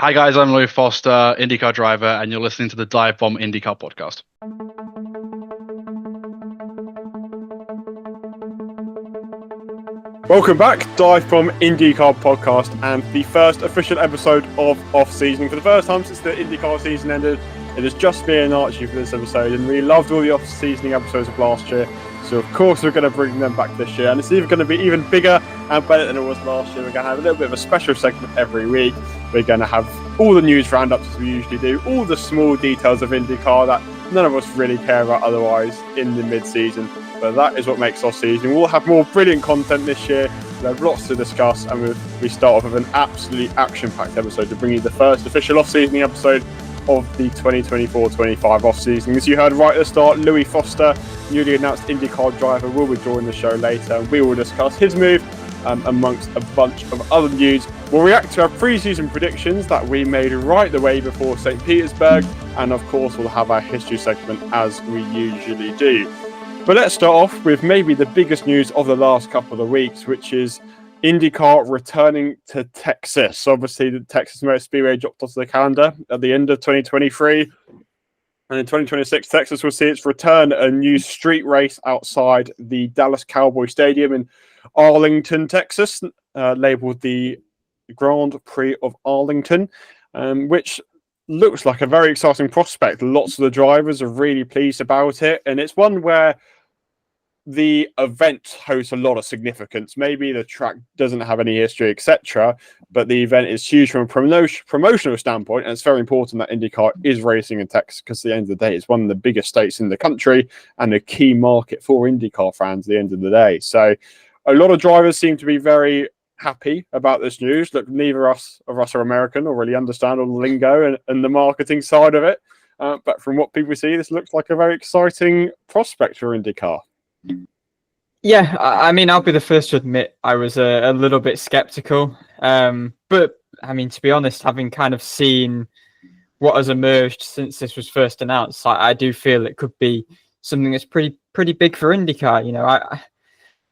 Hi guys, I'm Louis Foster, IndyCar driver, and you're listening to the DIVEBOMB IndyCar Podcast. Welcome back, DIVEBOMB IndyCar Podcast, and the first official episode of off-season. For the first time since the IndyCar season ended, it is just me and Archie for this episode, and we loved all the off-seasoning episodes of last year, so of course we're going to bring them back this year, and it's even going to be even bigger and better than it was last year. We're going to have a little bit of a special segment every week. We're going to have all the news roundups as we usually do, all the small details of IndyCar that none of us really care about otherwise in the mid-season. But that is what makes off-season. We'll have more brilliant content this year. We'll have lots to discuss, and we start off with an absolutely action-packed episode to bring you the first official off-seasoning episode of the 2024-25 off-season. As you heard right at the start, Louis Foster, newly announced IndyCar driver, will be joining the show later, and we will discuss his move amongst a bunch of other news. We'll react to our pre-season predictions that we made right the way before St. Petersburg, and of course we'll have our history segment as we usually do. But let's start off with maybe the biggest news of the last couple of weeks, which is IndyCar returning to Texas. Obviously, the Texas Motor Speedway dropped off the calendar at the end of 2023. And in 2026, Texas will see its return, a new street race outside the Dallas Cowboy Stadium in Arlington, Texas, labeled the Grand Prix of Arlington, which looks like a very exciting prospect. Lots of the drivers are really pleased about it, and it's one where the event hosts a lot of significance. Maybe the track doesn't have any history, etc., but the event is huge from a promotional standpoint, and it's very important that IndyCar is racing in Texas because at the end of the day, it's one of the biggest states in the country and a key market for IndyCar fans at the end of the day. So a lot of drivers seem to be very happy about this news. Look, neither of us are American or really understand all the lingo and the marketing side of it. But from what people see, this looks like a very exciting prospect for IndyCar. Yeah, I mean, I'll be the first to admit I was a little bit skeptical. But, I mean, to be honest, having kind of seen what has emerged since this was first announced, I do feel it could be something that's pretty big for IndyCar. You know,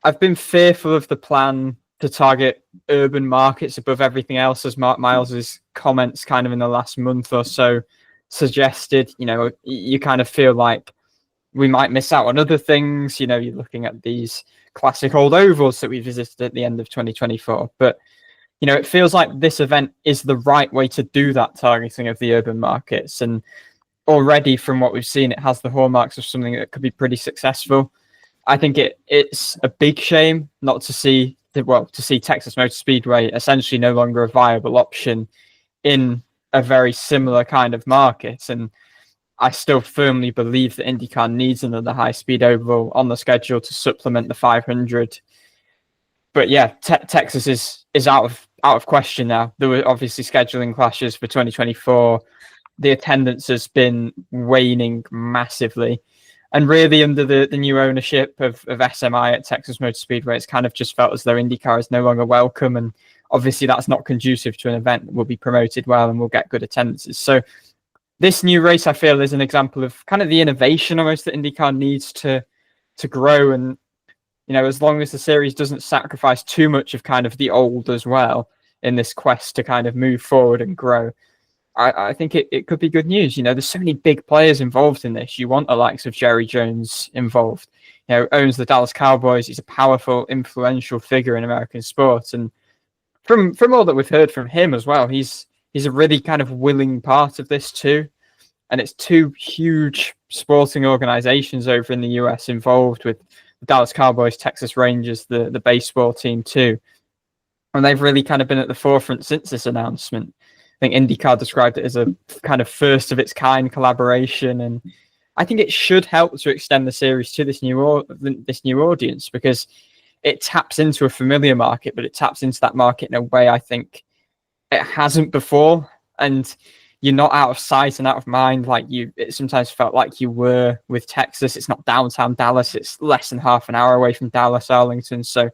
I've been fearful of the plan to target urban markets above everything else, as Mark Miles's comments kind of in the last month or so suggested. You know, you kind of feel like we might miss out on other things. You know, you're looking at these classic old ovals that we visited at the end of 2024. But, you know, it feels like this event is the right way to do that targeting of the urban markets. And already from what we've seen, it has the hallmarks of something that could be pretty successful. I think it's a big shame not to see Texas Motor Speedway essentially no longer a viable option in a very similar kind of market. And I still firmly believe that IndyCar needs another high-speed oval on the schedule to supplement the 500. But yeah, Texas is out of question now. There were obviously scheduling clashes for 2024. The attendance has been waning massively. And really, under the new ownership of SMI at Texas Motor Speedway, it's kind of just felt as though IndyCar is no longer welcome. And obviously, that's not conducive to an event that will be promoted well and will get good attendances. So this new race, I feel, is an example of kind of the innovation almost that IndyCar needs to grow. And, you know, as long as the series doesn't sacrifice too much of kind of the old as well in this quest to kind of move forward and grow, I think it could be good news. You know, there's so many big players involved in this. You want the likes of Jerry Jones involved. You know, owns the Dallas Cowboys. He's a powerful, influential figure in American sports. And from all that we've heard from him as well, he's a really kind of willing part of this too. And it's two huge sporting organizations over in the US involved with the Dallas Cowboys, Texas Rangers, the baseball team too. And they've really kind of been at the forefront since this announcement. I think IndyCar described it as a kind of first of its kind collaboration. And I think it should help to extend the series to this new audience because it taps into a familiar market, but it taps into that market in a way I think it hasn't before. And you're not out of sight and out of mind like it sometimes felt like you were with Texas. It's not downtown Dallas. It's less than half an hour away from Dallas, Arlington. So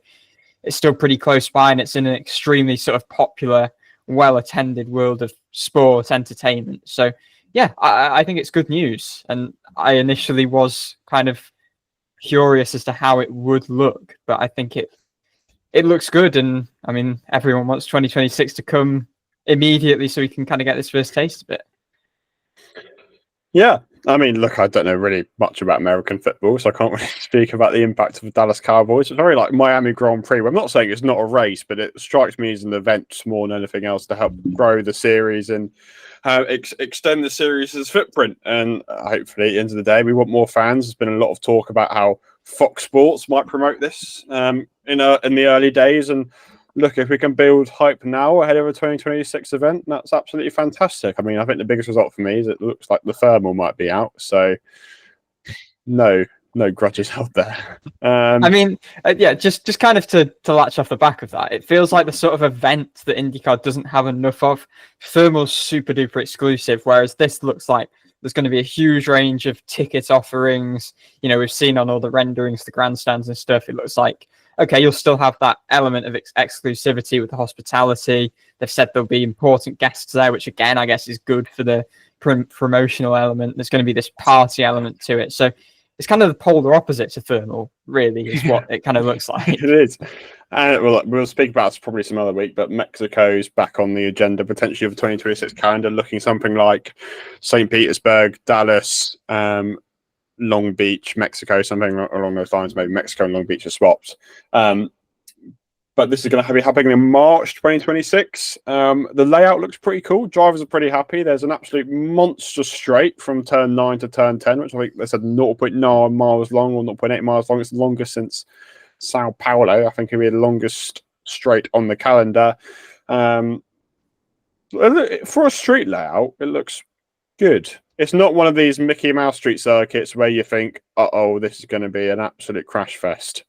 it's still pretty close by, and it's in an extremely sort of popular, well-attended world of sports entertainment. So yeah, I think it's good news. And I initially was kind of curious as to how it would look, but I think it looks good. And I mean, everyone wants 2026 to come immediately so we can kind of get this first taste of it. Yeah, I mean, look, I don't know really much about American football, so I can't really speak about the impact of the Dallas Cowboys. It's very like Miami Grand Prix. I'm not saying it's not a race, but it strikes me as an event more than anything else to help grow the series and extend the series' footprint. And hopefully, at the end of the day, we want more fans. There's been a lot of talk about how Fox Sports might promote this in the early days. And look, if we can build hype now ahead of a 2026 event, that's absolutely fantastic. I mean, I think the biggest result for me is it looks like the thermal might be out. So no grudges held there. I mean, just kind of to latch off the back of that, it feels like the sort of event that IndyCar doesn't have enough of. Thermal's super duper exclusive, whereas this looks like there's going to be a huge range of ticket offerings. You know, we've seen on all the renderings, the grandstands and stuff, it looks like, okay, you'll still have that element of exclusivity with the hospitality. They've said there'll be important guests there, which again, I guess is good for the promotional element. There's going to be this party element to it. So it's kind of the polar opposite to thermal, really, is what it kind of looks like. It is. And we'll speak about it probably some other week, but Mexico's back on the agenda potentially of the 2026 calendar, looking something like St. Petersburg, Dallas, Long Beach, Mexico, something along those lines. Maybe Mexico and Long Beach are swapped. But this is going to be happening in March 2026. The layout looks pretty cool. Drivers are pretty happy. There's an absolute monster straight from turn 9 to turn 10, which I think they said 0.9 miles long or 0.8 miles long. It's the longest since Sao Paulo. I think it'll be the longest straight on the calendar. For a street layout, it looks good. It's not one of these Mickey Mouse Street circuits where you think, uh-oh, this is going to be an absolute crash fest.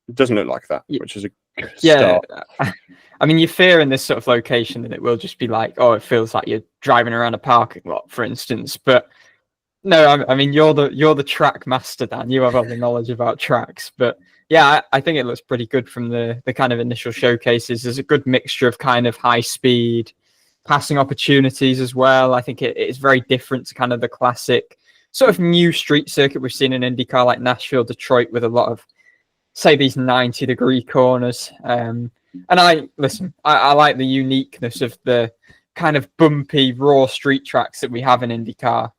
It doesn't look like that, which is a good start. I mean, you fear in this sort of location that it will just be like, oh, it feels like you're driving around a parking lot, for instance. But no, I mean, you're the track master, Dan. You have all the knowledge about tracks. But yeah, I think it looks pretty good from the kind of initial showcases. There's a good mixture of kind of high speed, passing opportunities as well. I think it is very different to kind of the classic sort of new street circuit we've seen in IndyCar, like Nashville, Detroit, with a lot of, say, these 90-degree corners. And I like the uniqueness of the kind of bumpy, raw street tracks that we have in IndyCar.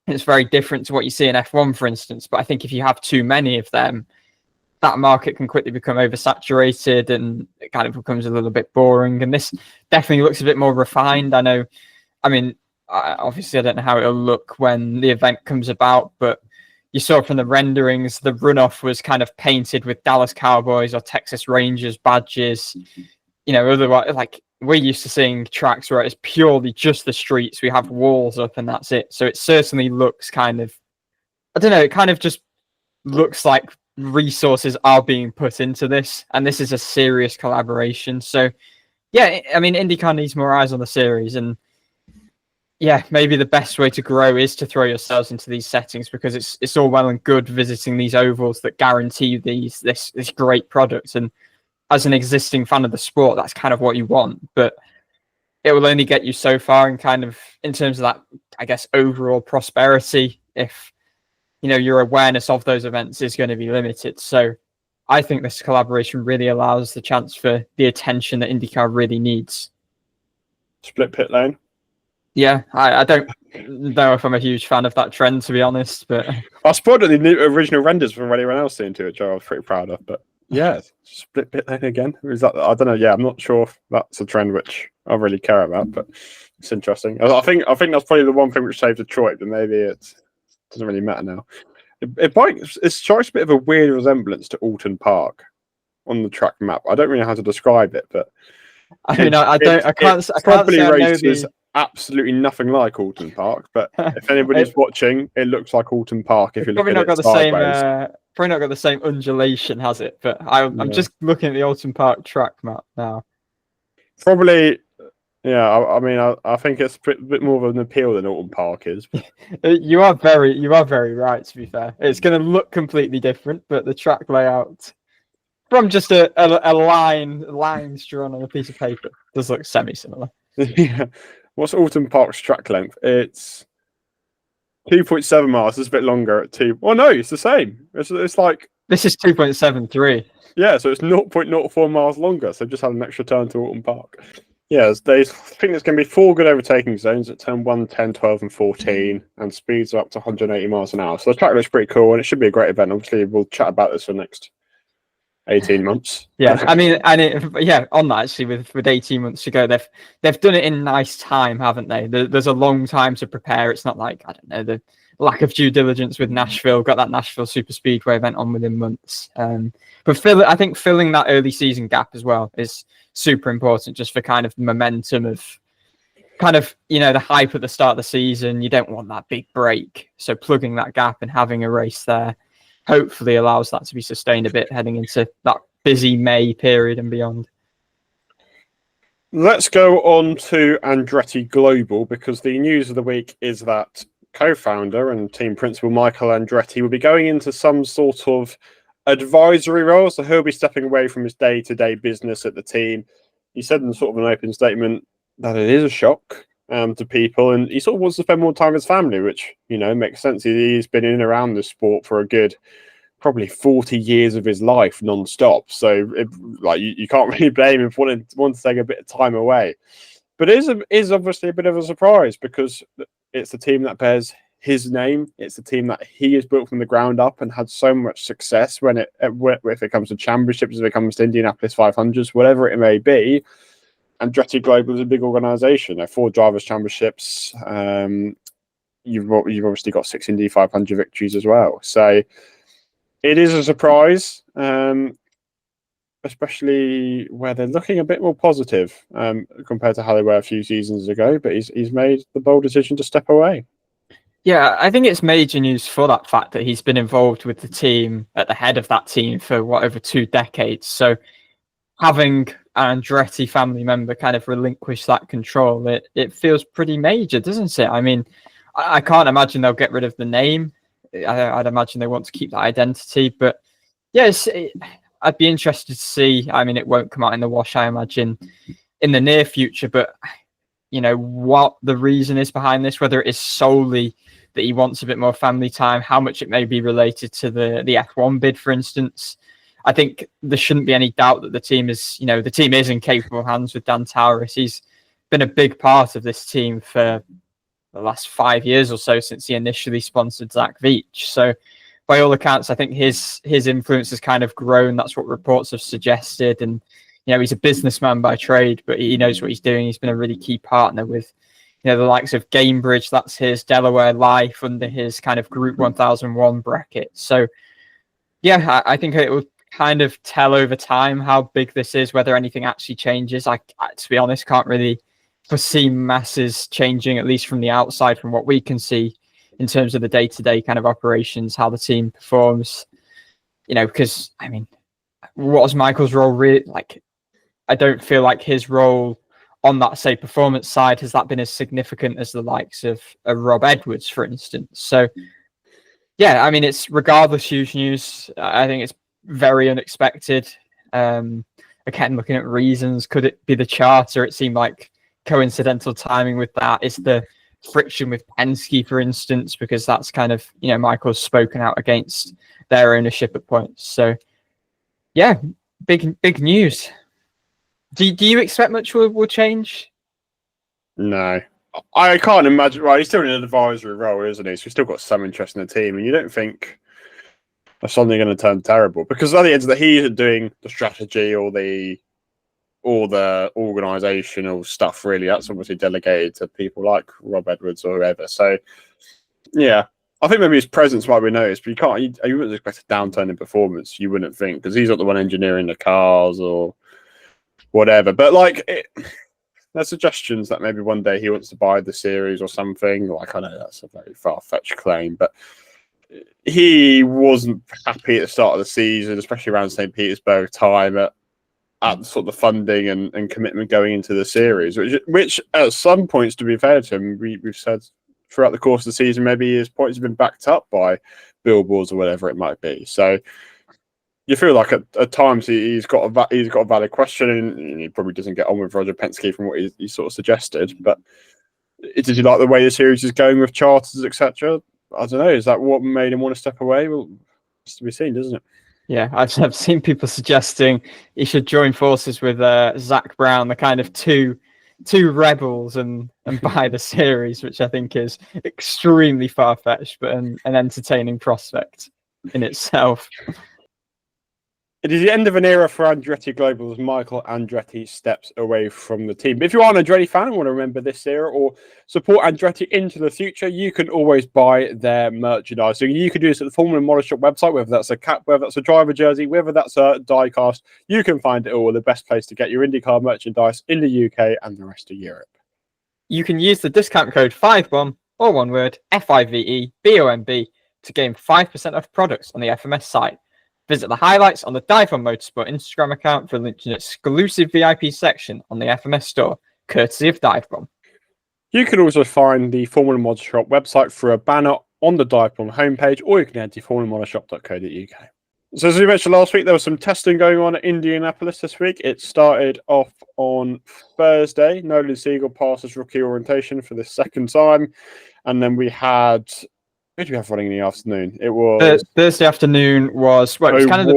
It's very different to what you see in F1, for instance. But I think if you have too many of them, that market can quickly become oversaturated and it kind of becomes a little bit boring. And this definitely looks a bit more refined. Obviously, I don't know how it'll look when the event comes about, but you saw from the renderings, the runoff was kind of painted with Dallas Cowboys or Texas Rangers badges. You know, otherwise, like we're used to seeing tracks where it's purely just the streets. We have walls up and that's it. So it certainly looks kind of, I don't know, it kind of just looks like resources are being put into this, and this is a serious collaboration. So yeah, I mean, IndyCar needs more eyes on the series, and yeah, maybe the best way to grow is to throw yourselves into these settings, because it's all well and good visiting these ovals that guarantee this great product, and as an existing fan of the sport, that's kind of what you want, but it will only get you so far, and kind of in terms of that, I guess, overall prosperity, if you know your awareness of those events is going to be limited. So I think this collaboration really allows the chance for the attention that IndyCar really needs. Split pit lane. Yeah, I don't know if I'm a huge fan of that trend, to be honest. But I spotted the new original renders from anyone else seeing to it, which I was pretty proud of. But yeah, split pit lane again. Is that, I don't know. Yeah, I'm not sure if that's a trend which I really care about, but it's interesting. I think that's probably the one thing which saved Detroit, but maybe it doesn't really matter now. It strikes a bit of a weird resemblance to Alton Park on the track map. I don't really know how to describe it, but I can't say I know absolutely nothing like Alton Park, but if anybody's watching, it looks like Alton Park. If you look probably at not it got sideways. the same, probably not got the same undulation, has it? But I'm just looking at the Alton Park track map now. Probably, yeah. I think it's a bit more of an appeal than Alton Park is. You are very right. To be fair, it's going to look completely different, but the track layout from just a lines drawn on a piece of paper does look semi-similar. Yeah. What's Alton Park's track length? It's 2.7 miles. It's a bit longer at 2. Oh no, it's the same. It's like this is 2.73. Yeah, so it's 0.04 miles longer. So just had an extra turn to Alton Park. Yeah, I think there's going to be 4 good overtaking zones at turn 1, 10, 12, and 14, and speeds are up to 180 miles an hour. So the track looks pretty cool, and it should be a great event. Obviously, we'll chat about this for the next 18 months. Yeah, I mean, on that actually, with 18 months to go, they've done it in nice time, haven't they? There's a long time to prepare. It's not like, I don't know, the lack of due diligence with Nashville. Got that Nashville Super Speedway event on within months. But I think filling that early season gap as well is super important, just for kind of momentum of kind of, the hype at the start of the season. You don't want that big break, so plugging that gap and having a race there hopefully allows that to be sustained a bit heading into that busy May period and beyond. Let's go on to Andretti Global, because the news of the week is that co-founder and team principal Michael Andretti will be going into some sort of advisory role, so he'll be stepping away from his day-to-day business at the team. He said in sort of an open statement that it is a shock to people, and he sort of wants to spend more time with his family, which, makes sense. He's been in and around the sport for a good probably 40 years of his life non-stop, so you can't really blame him for wanting to take a bit of time away. But it is obviously a bit of a surprise, because it's the team that bears his name. It's the team that he has built from the ground up and had so much success if it comes to championships, if it comes to Indianapolis 500s, whatever it may be. Andretti Global is a big organisation. There are 4 drivers' championships. You've obviously got 6 Indy 500 victories as well. So it is a surprise, especially where they're looking a bit more positive compared to how they were a few seasons ago. But he's made the bold decision to step away. Yeah, I think it's major news for that fact that he's been involved with the team at the head of that team for over 2 decades. So having an Andretti family member kind of relinquish that control, it feels pretty major, doesn't it? I mean, I can't imagine they'll get rid of the name. I'd imagine they want to keep that identity. But yes, I'd be interested to see. I mean, it won't come out in the wash, I imagine, in the near future. But, what the reason is behind this, whether it is solely that he wants a bit more family time, how much it may be related to the F1 bid, for instance. I think there shouldn't be any doubt that the team is in capable hands with Dan Tauris. He's been a big part of this team for the last 5 years or so, since he initially sponsored Zach Veach. So by all accounts, I think his influence has kind of grown. That's what reports have suggested. And, he's a businessman by trade, but he knows what he's doing. He's been a really key partner with, the likes of Gamebridge. That's his Delaware Life under his kind of Group 1001 bracket. So, yeah, I think it will kind of tell over time how big this is, whether anything actually changes. I to be honest, can't really foresee masses changing, at least from the outside, from what we can see in terms of the day-to-day kind of operations, how the team performs. Because, I mean, what is Michael's role really like? I don't feel like his role on that, say, performance side has that been as significant as the likes of Rob Edwards, for instance. So, yeah, I mean, it's regardless huge news. I think it's very unexpected. Again, looking at reasons, could it be the charter? It seemed like coincidental timing with that. Is the friction with Penske, for instance, because that's kind of, Michael's spoken out against their ownership at points. So, yeah, big news. Do you expect much will change? No. I can't imagine. Right, he's still in an advisory role, isn't he? So he's still got some interest in the team, and you don't think that's suddenly going to turn terrible, because at the end of the day, he isn't doing the strategy or the organisational stuff. Really, that's obviously delegated to people like Rob Edwards or whoever. So, yeah, I think maybe his presence might be noticed, but you wouldn't expect a downturn in performance. You wouldn't think, because he's not the one engineering the cars or whatever. But there's suggestions that maybe one day he wants to buy the series or something. I know that's a very far-fetched claim, but he wasn't happy at the start of the season, especially around St. Petersburg time, at sort of the funding and commitment going into the series, which at some points, to be fair to him, we've said throughout the course of the season, maybe his points have been backed up by billboards or whatever it might be. So you feel like at times he's got a valid question, and he probably doesn't get on with Roger Penske from what he sort of suggested. But did you like the way the series is going with charters, etc.? I don't know. Is that what made him want to step away? Well, it's to be seen, doesn't it? Yeah, I've seen people suggesting he should join forces with Zach Brown, the kind of two two rebels and buy the series, which I think is extremely far-fetched, but an entertaining prospect in itself. It is the end of an era for Andretti Global as Michael Andretti steps away from the team. But if you are an Andretti fan and want to remember this era or support Andretti into the future, you can always buy their merchandise. So you can do this at the Formula Model Shop website, whether that's a cap, whether that's a driver jersey, whether that's a diecast. You can find it all. The best place to get your IndyCar merchandise in the UK and the rest of Europe. You can use the discount code 5BOMB, or one word, FIVEBOMB, to gain 5% off products on the FMS site. Visit the highlights on the DIVEBOMB Motorsport Instagram account for a link to an exclusive VIP section on the FMS store, courtesy of DIVEBOMB. You can also find the Formula Model Shop website through a banner on the DIVEBOMB homepage, or you can head to formulamodelshop.co.uk. So as we mentioned last week, there was some testing going on at Indianapolis this week. It started off on Thursday. Nolan Siegel passed his rookie orientation for the second time. And then we had... Who did we have running in the afternoon? It was Thursday afternoon was it was kind of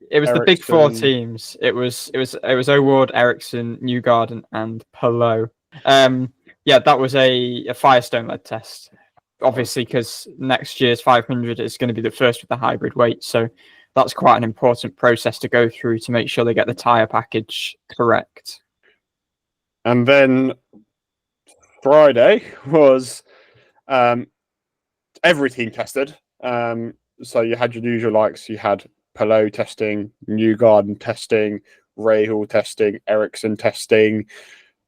it was the big four teams. It was O'Ward, Ericsson, Newgarden, and Pelot. That was a Firestone led test. Obviously, because next year's 500 is going to be the first with the hybrid weight, so that's quite an important process to go through to make sure they get the tyre package correct. And then Friday was every team tested. So you had your usual likes. You had Pelot testing, Newgarden testing, Rahal testing, Ericsson testing.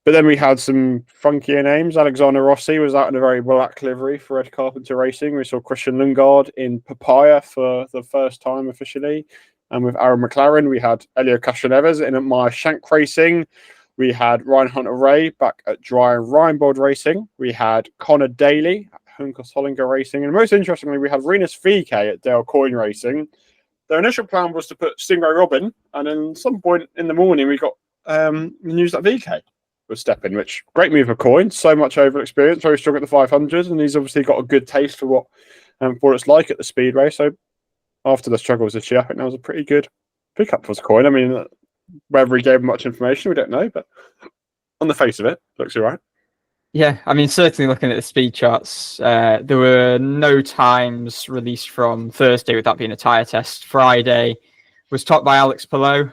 But then we had some funkier names. Alexander Rossi was out in a very black livery for Ed Carpenter Racing. We saw Christian Lundgaard in Papaya for the first time officially. And with Aaron McLaren, we had Elio Castroneves in at Meyer Shank Racing. We had Ryan Hunter-Reay back at Dry and Reinbold Racing. We had Connor Daly at Hunkers Hollinger Racing. And most interestingly, we had Renus VK at Dale Coyne Racing. Their initial plan was to put Stingray Robin. And then at some point in the morning, we got the news that VK was stepping, which great move for Coyne. So much over experience, very strong at the 500. And he's obviously got a good taste for what it's like at the Speedway. So after the struggles this year, I think that was a pretty good pickup for Coyne. I mean, whether he gave much information, we don't know, but on the face of it, looks all right. Yeah, I mean, certainly looking at the speed charts, there were no times released from Thursday with that being a tyre test. Friday was topped by Alex Pelot,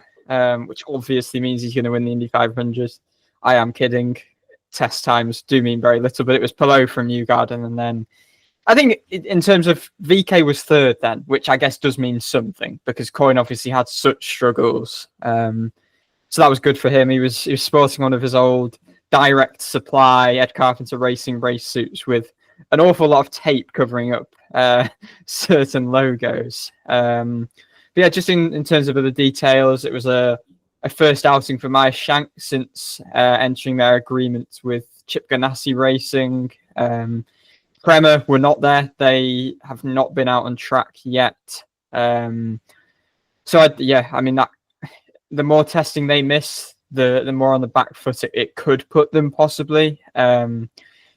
which obviously means he's going to win the Indy 500. I am kidding. Test times do mean very little, but it was Pelot from Newgarden. And then I think in terms of VK was third then, which I guess does mean something because Coyne obviously had such struggles. So that was good for him. He was sporting one of his old direct supply Ed Carpenter Racing race suits with an awful lot of tape covering up certain logos. But yeah, just in terms of other details, it was a first outing for Meyer Shank since entering their agreement with Chip Ganassi Racing. Prema were not there. They have not been out on track yet. I mean, that the more testing they miss, the more on the back foot it could put them possibly. Because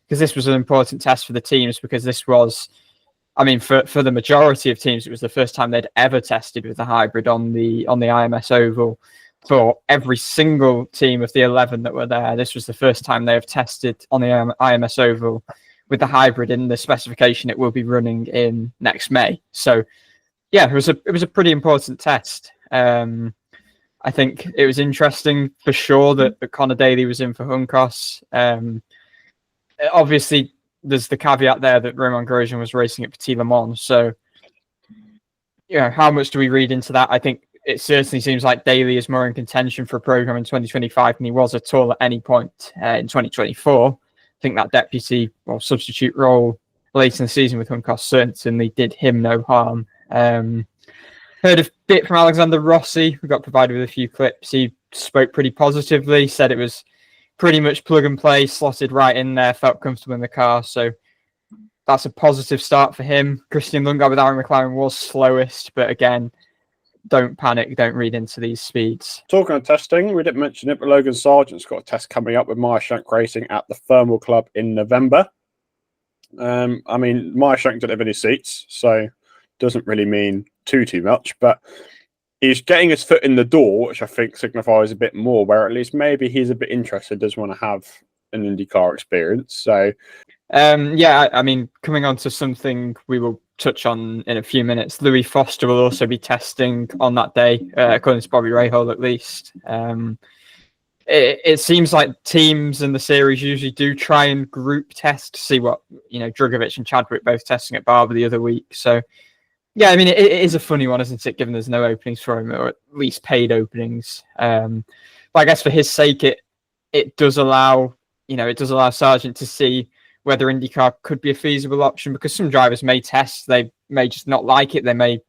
this was an important test for the teams because this was, I mean, for the majority of teams, it was the first time they'd ever tested with the hybrid on the IMS Oval. For every single team of the 11 that were there, this was the first time they have tested on the IMS Oval with the hybrid in the specification it will be running in next May. So, yeah, it was a pretty important test. I think it was interesting for sure that Connor Daly was in for Juncos. Obviously, there's the caveat there that Romain Grosjean was racing at Petit Le Mans. So, how much do we read into that? I think it certainly seems like Daly is more in contention for a program in 2025 than he was at all at any point in 2024. I think that deputy or substitute role late in the season with Juncos certainly did him no harm. Heard a bit from Alexander Rossi. We got provided with a few clips. He spoke pretty positively, said it was pretty much plug and play, slotted right in there, felt comfortable in the car. So that's a positive start for him. Christian Lundgaard with Aaron McLaren was slowest, but again, don't panic, don't read into these speeds. Talking of testing, we didn't mention it, but Logan Sargeant's got a test coming up with Meyer Shank Racing at the Thermal Club in November. I mean, Meyer Shank didn't have any seats, so doesn't really mean too much, but he's getting his foot in the door, which I think signifies a bit more, where at least maybe he's a bit interested, does want to have an IndyCar experience. So, I mean, coming on to something we will touch on in a few minutes, Louis Foster will also be testing on that day, according to Bobby Rahal at least. It seems like teams in the series usually do try and group test to see what, Drugovich and Chadwick both testing at Barber the other week. So, yeah, I mean, it is a funny one, isn't it, given there's no openings for him, or at least paid openings. But I guess for his sake, it does allow Sargeant to see whether IndyCar could be a feasible option, because some drivers may test, they may just not like it, they may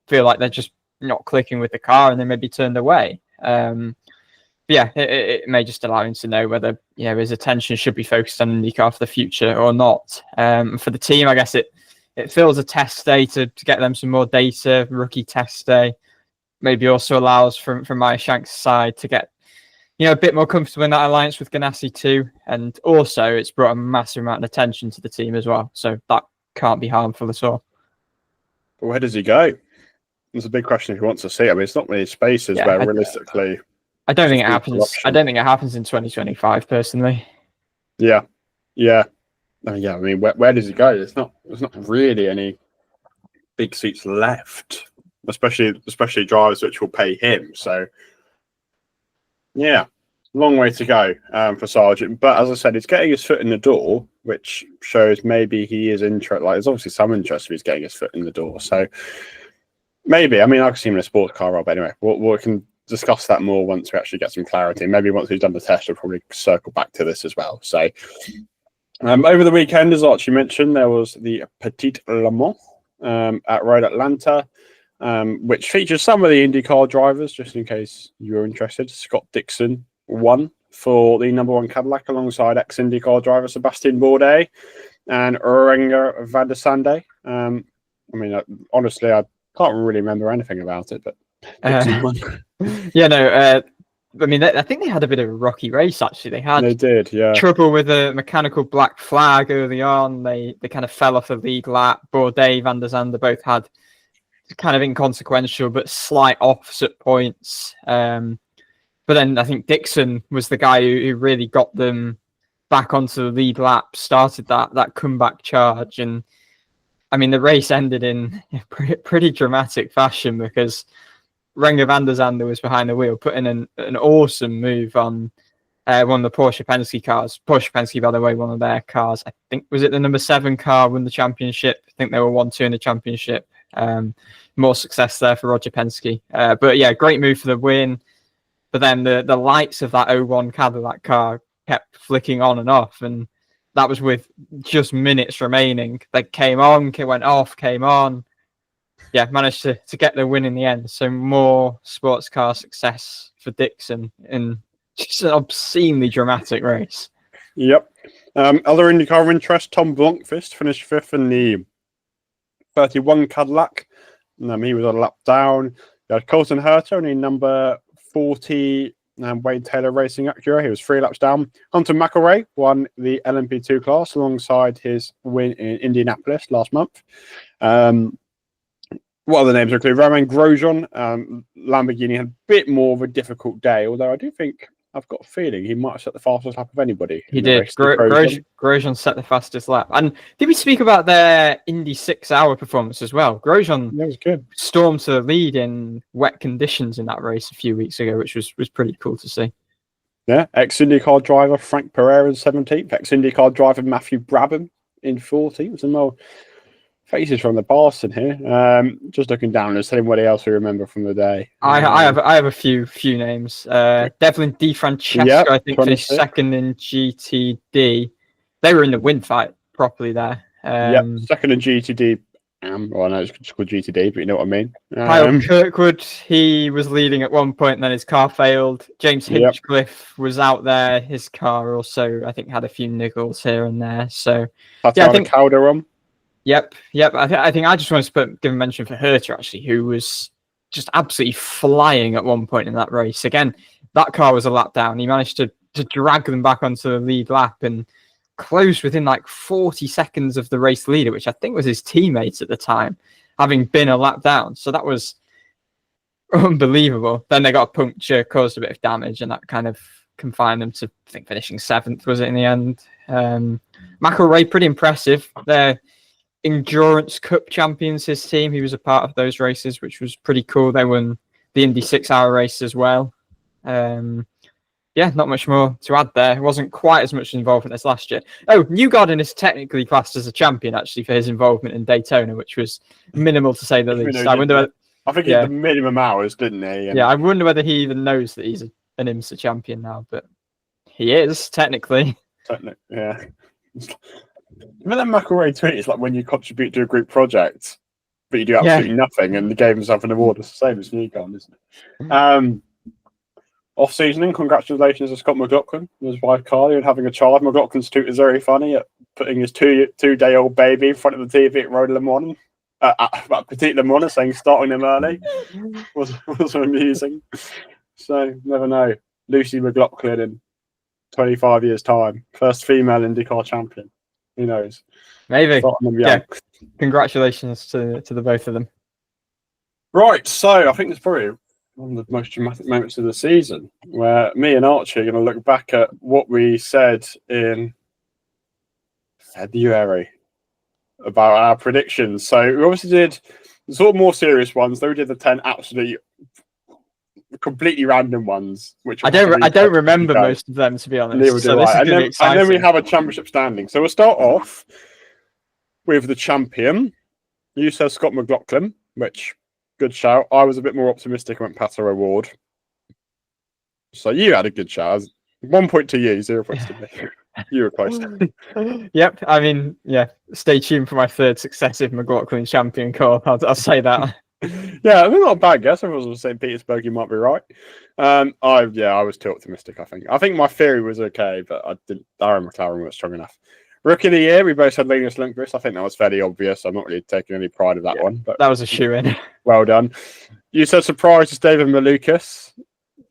feel like they're just not clicking with the car, and they may be turned away. It may just allow him to know whether his attention should be focused on IndyCar for the future or not. For the team, I guess it fills a test day to get them some more data, rookie test day. Maybe also allows from Meyer Shank's side to get a bit more comfortable in that alliance with Ganassi too. And also it's brought a massive amount of attention to the team as well. So that can't be harmful at all. But where does he go? That's a big question if he wants to see. I mean, it's not many spaces where realistically... I don't think it happens. I don't think it happens in 2025 personally. Yeah. I mean, where does he go? There's not really any big seats left, especially drivers which will pay him. So, yeah, long way to go for Sargeant. But as I said, he's getting his foot in the door, which shows maybe he is interested. Like, there's obviously some interest if he's getting his foot in the door. So, maybe. I mean, I can see him in a sports car, Rob. Anyway, we can discuss that more once we actually get some clarity. Maybe once we've done the test, we'll probably circle back to this as well. So. Over the weekend, as Archie mentioned, there was the Petit Le Mans at Road Atlanta, which features some of the IndyCar drivers, just in case you're interested. Scott Dixon won for the number one Cadillac alongside ex-IndyCar driver Sebastian Bourdais and Renger van der Sande. Honestly, I can't really remember anything about it, but Dixon won. I think they had a bit of a rocky race, actually. They did, yeah. Trouble with a mechanical black flag early on. They kind of fell off the lead lap. Bourdais, Van der Zande both had kind of inconsequential but slight offs at points. But then I think Dixon was the guy who really got them back onto the lead lap, started that comeback charge. And, I mean, the race ended in pretty dramatic fashion because Renger van der Zande was behind the wheel, putting an awesome move on one of the Porsche Penske cars. Porsche Penske, by the way, one of their cars, I think, was it the number 7 car, won the championship. I think they were 1-2 in the championship. More success there for Roger Penske. But yeah, great move for the win. But then the lights of that 01 Cadillac car kept flicking on and off, and that was with just minutes remaining. They came on, went off, came on. Yeah, managed to get the win in the end. So more sports car success for Dixon in just an obscenely dramatic race. Yep. Other IndyCar interest, Tom Blomqvist finished 5th in the 31 Cadillac. He was a lap down. You had Colton Herta in number 40 Wayne Taylor Racing Acura. He was 3 laps down. Hunter McElroy won the LMP2 class alongside his win in Indianapolis last month. What other names are included? Romain Grosjean. Lamborghini had a bit more of a difficult day, although I do think, I've got a feeling he might have set the fastest lap of anybody. He did. Grosjean set the fastest lap. And did we speak about their Indy 6-hour performance as well? Grosjean was good. Stormed to the lead in wet conditions in that race a few weeks ago, which was pretty cool to see. Yeah, ex-IndyCar driver Frank Pereira in 17th, ex-IndyCar driver Matthew Brabham in 14th. Some more faces from the past in here. Just looking down and seeing anybody else we remember from the day. I have a few names. Devlin DiFrancesco, I think, finished 2nd in GTD. They were in the win fight properly there. 2nd in GTD. Well, I know it's called GTD, but you know what I mean. Kyle Kirkwood, he was leading at one point, and then his car failed. James Hinchcliffe was out there. His car also, I think, had a few niggles here and there. So, I think Calderon. Yep. I think I just wanted to give a mention for Herta, actually, who was just absolutely flying at one point in that race. Again, that car was a lap down. He managed to drag them back onto the lead lap and closed within like 40 seconds of the race leader, which I think was his teammate at the time, having been a lap down. So that was unbelievable. Then they got a puncture, caused a bit of damage, and that kind of confined them to, I think, finishing 7th, was it, in the end? McElroy, pretty impressive. They're Endurance Cup champions, his team. He was a part of those races, which was pretty cool. They won the Indy 6-hour race as well. Yeah, not much more to add there. It wasn't quite as much involvement as last year. Oh, Newgarden is technically classed as a champion, actually, for his involvement in Daytona, which was minimal to say the least. I wonder. I think he did the minimum hours, didn't he? Yeah, I wonder whether he even knows that he's an IMSA champion now, but he is, technically. Yeah. Remember that McElroy tweet? It's like when you contribute to a group project, but you do absolutely nothing, and the games have an award. It's the same as Newgarden, isn't it? Off-seasoning, congratulations to Scott McLaughlin and his wife Carly and having a child. McLaughlin's tweet is very funny at putting his two-day-old baby in front of the TV at Road Le Mans, at Petit Le Mans, saying starting them early was amusing. So, never know. Lucy McLaughlin in 25 years' time, first female IndyCar champion. Who knows? Maybe. Yeah. Congratulations to the both of them. Right, so I think it's probably one of the most dramatic moments of the season, where me and Archie are going to look back at what we said in February about our predictions. So we obviously did the sort of more serious ones. Then we did the 10 absolutely completely random ones, which I don't remember most of them, to be honest. So this is and then we have a championship standing. So we'll start off with the champion. You said Scott McLaughlin, which good shout. I was a bit more optimistic and went Pato O'Ward. So you had a good shout. 1 point to you, 0 points to me. You were close. Yep. I mean, yeah. Stay tuned for my 3rd successive McLaughlin champion call. I'll say that. Yeah, I mean, not a bad guess. If I was St. Petersburg, you might be right. I was too optimistic. I think my theory was okay, but I didn't. Darren McLaren was strong enough. Rookie of the year, we both had Linus Lundqvist. I think that was fairly obvious. I'm not really taking any pride of that one. But that was a shoe-in. Well done. You said surprise is David Malukas.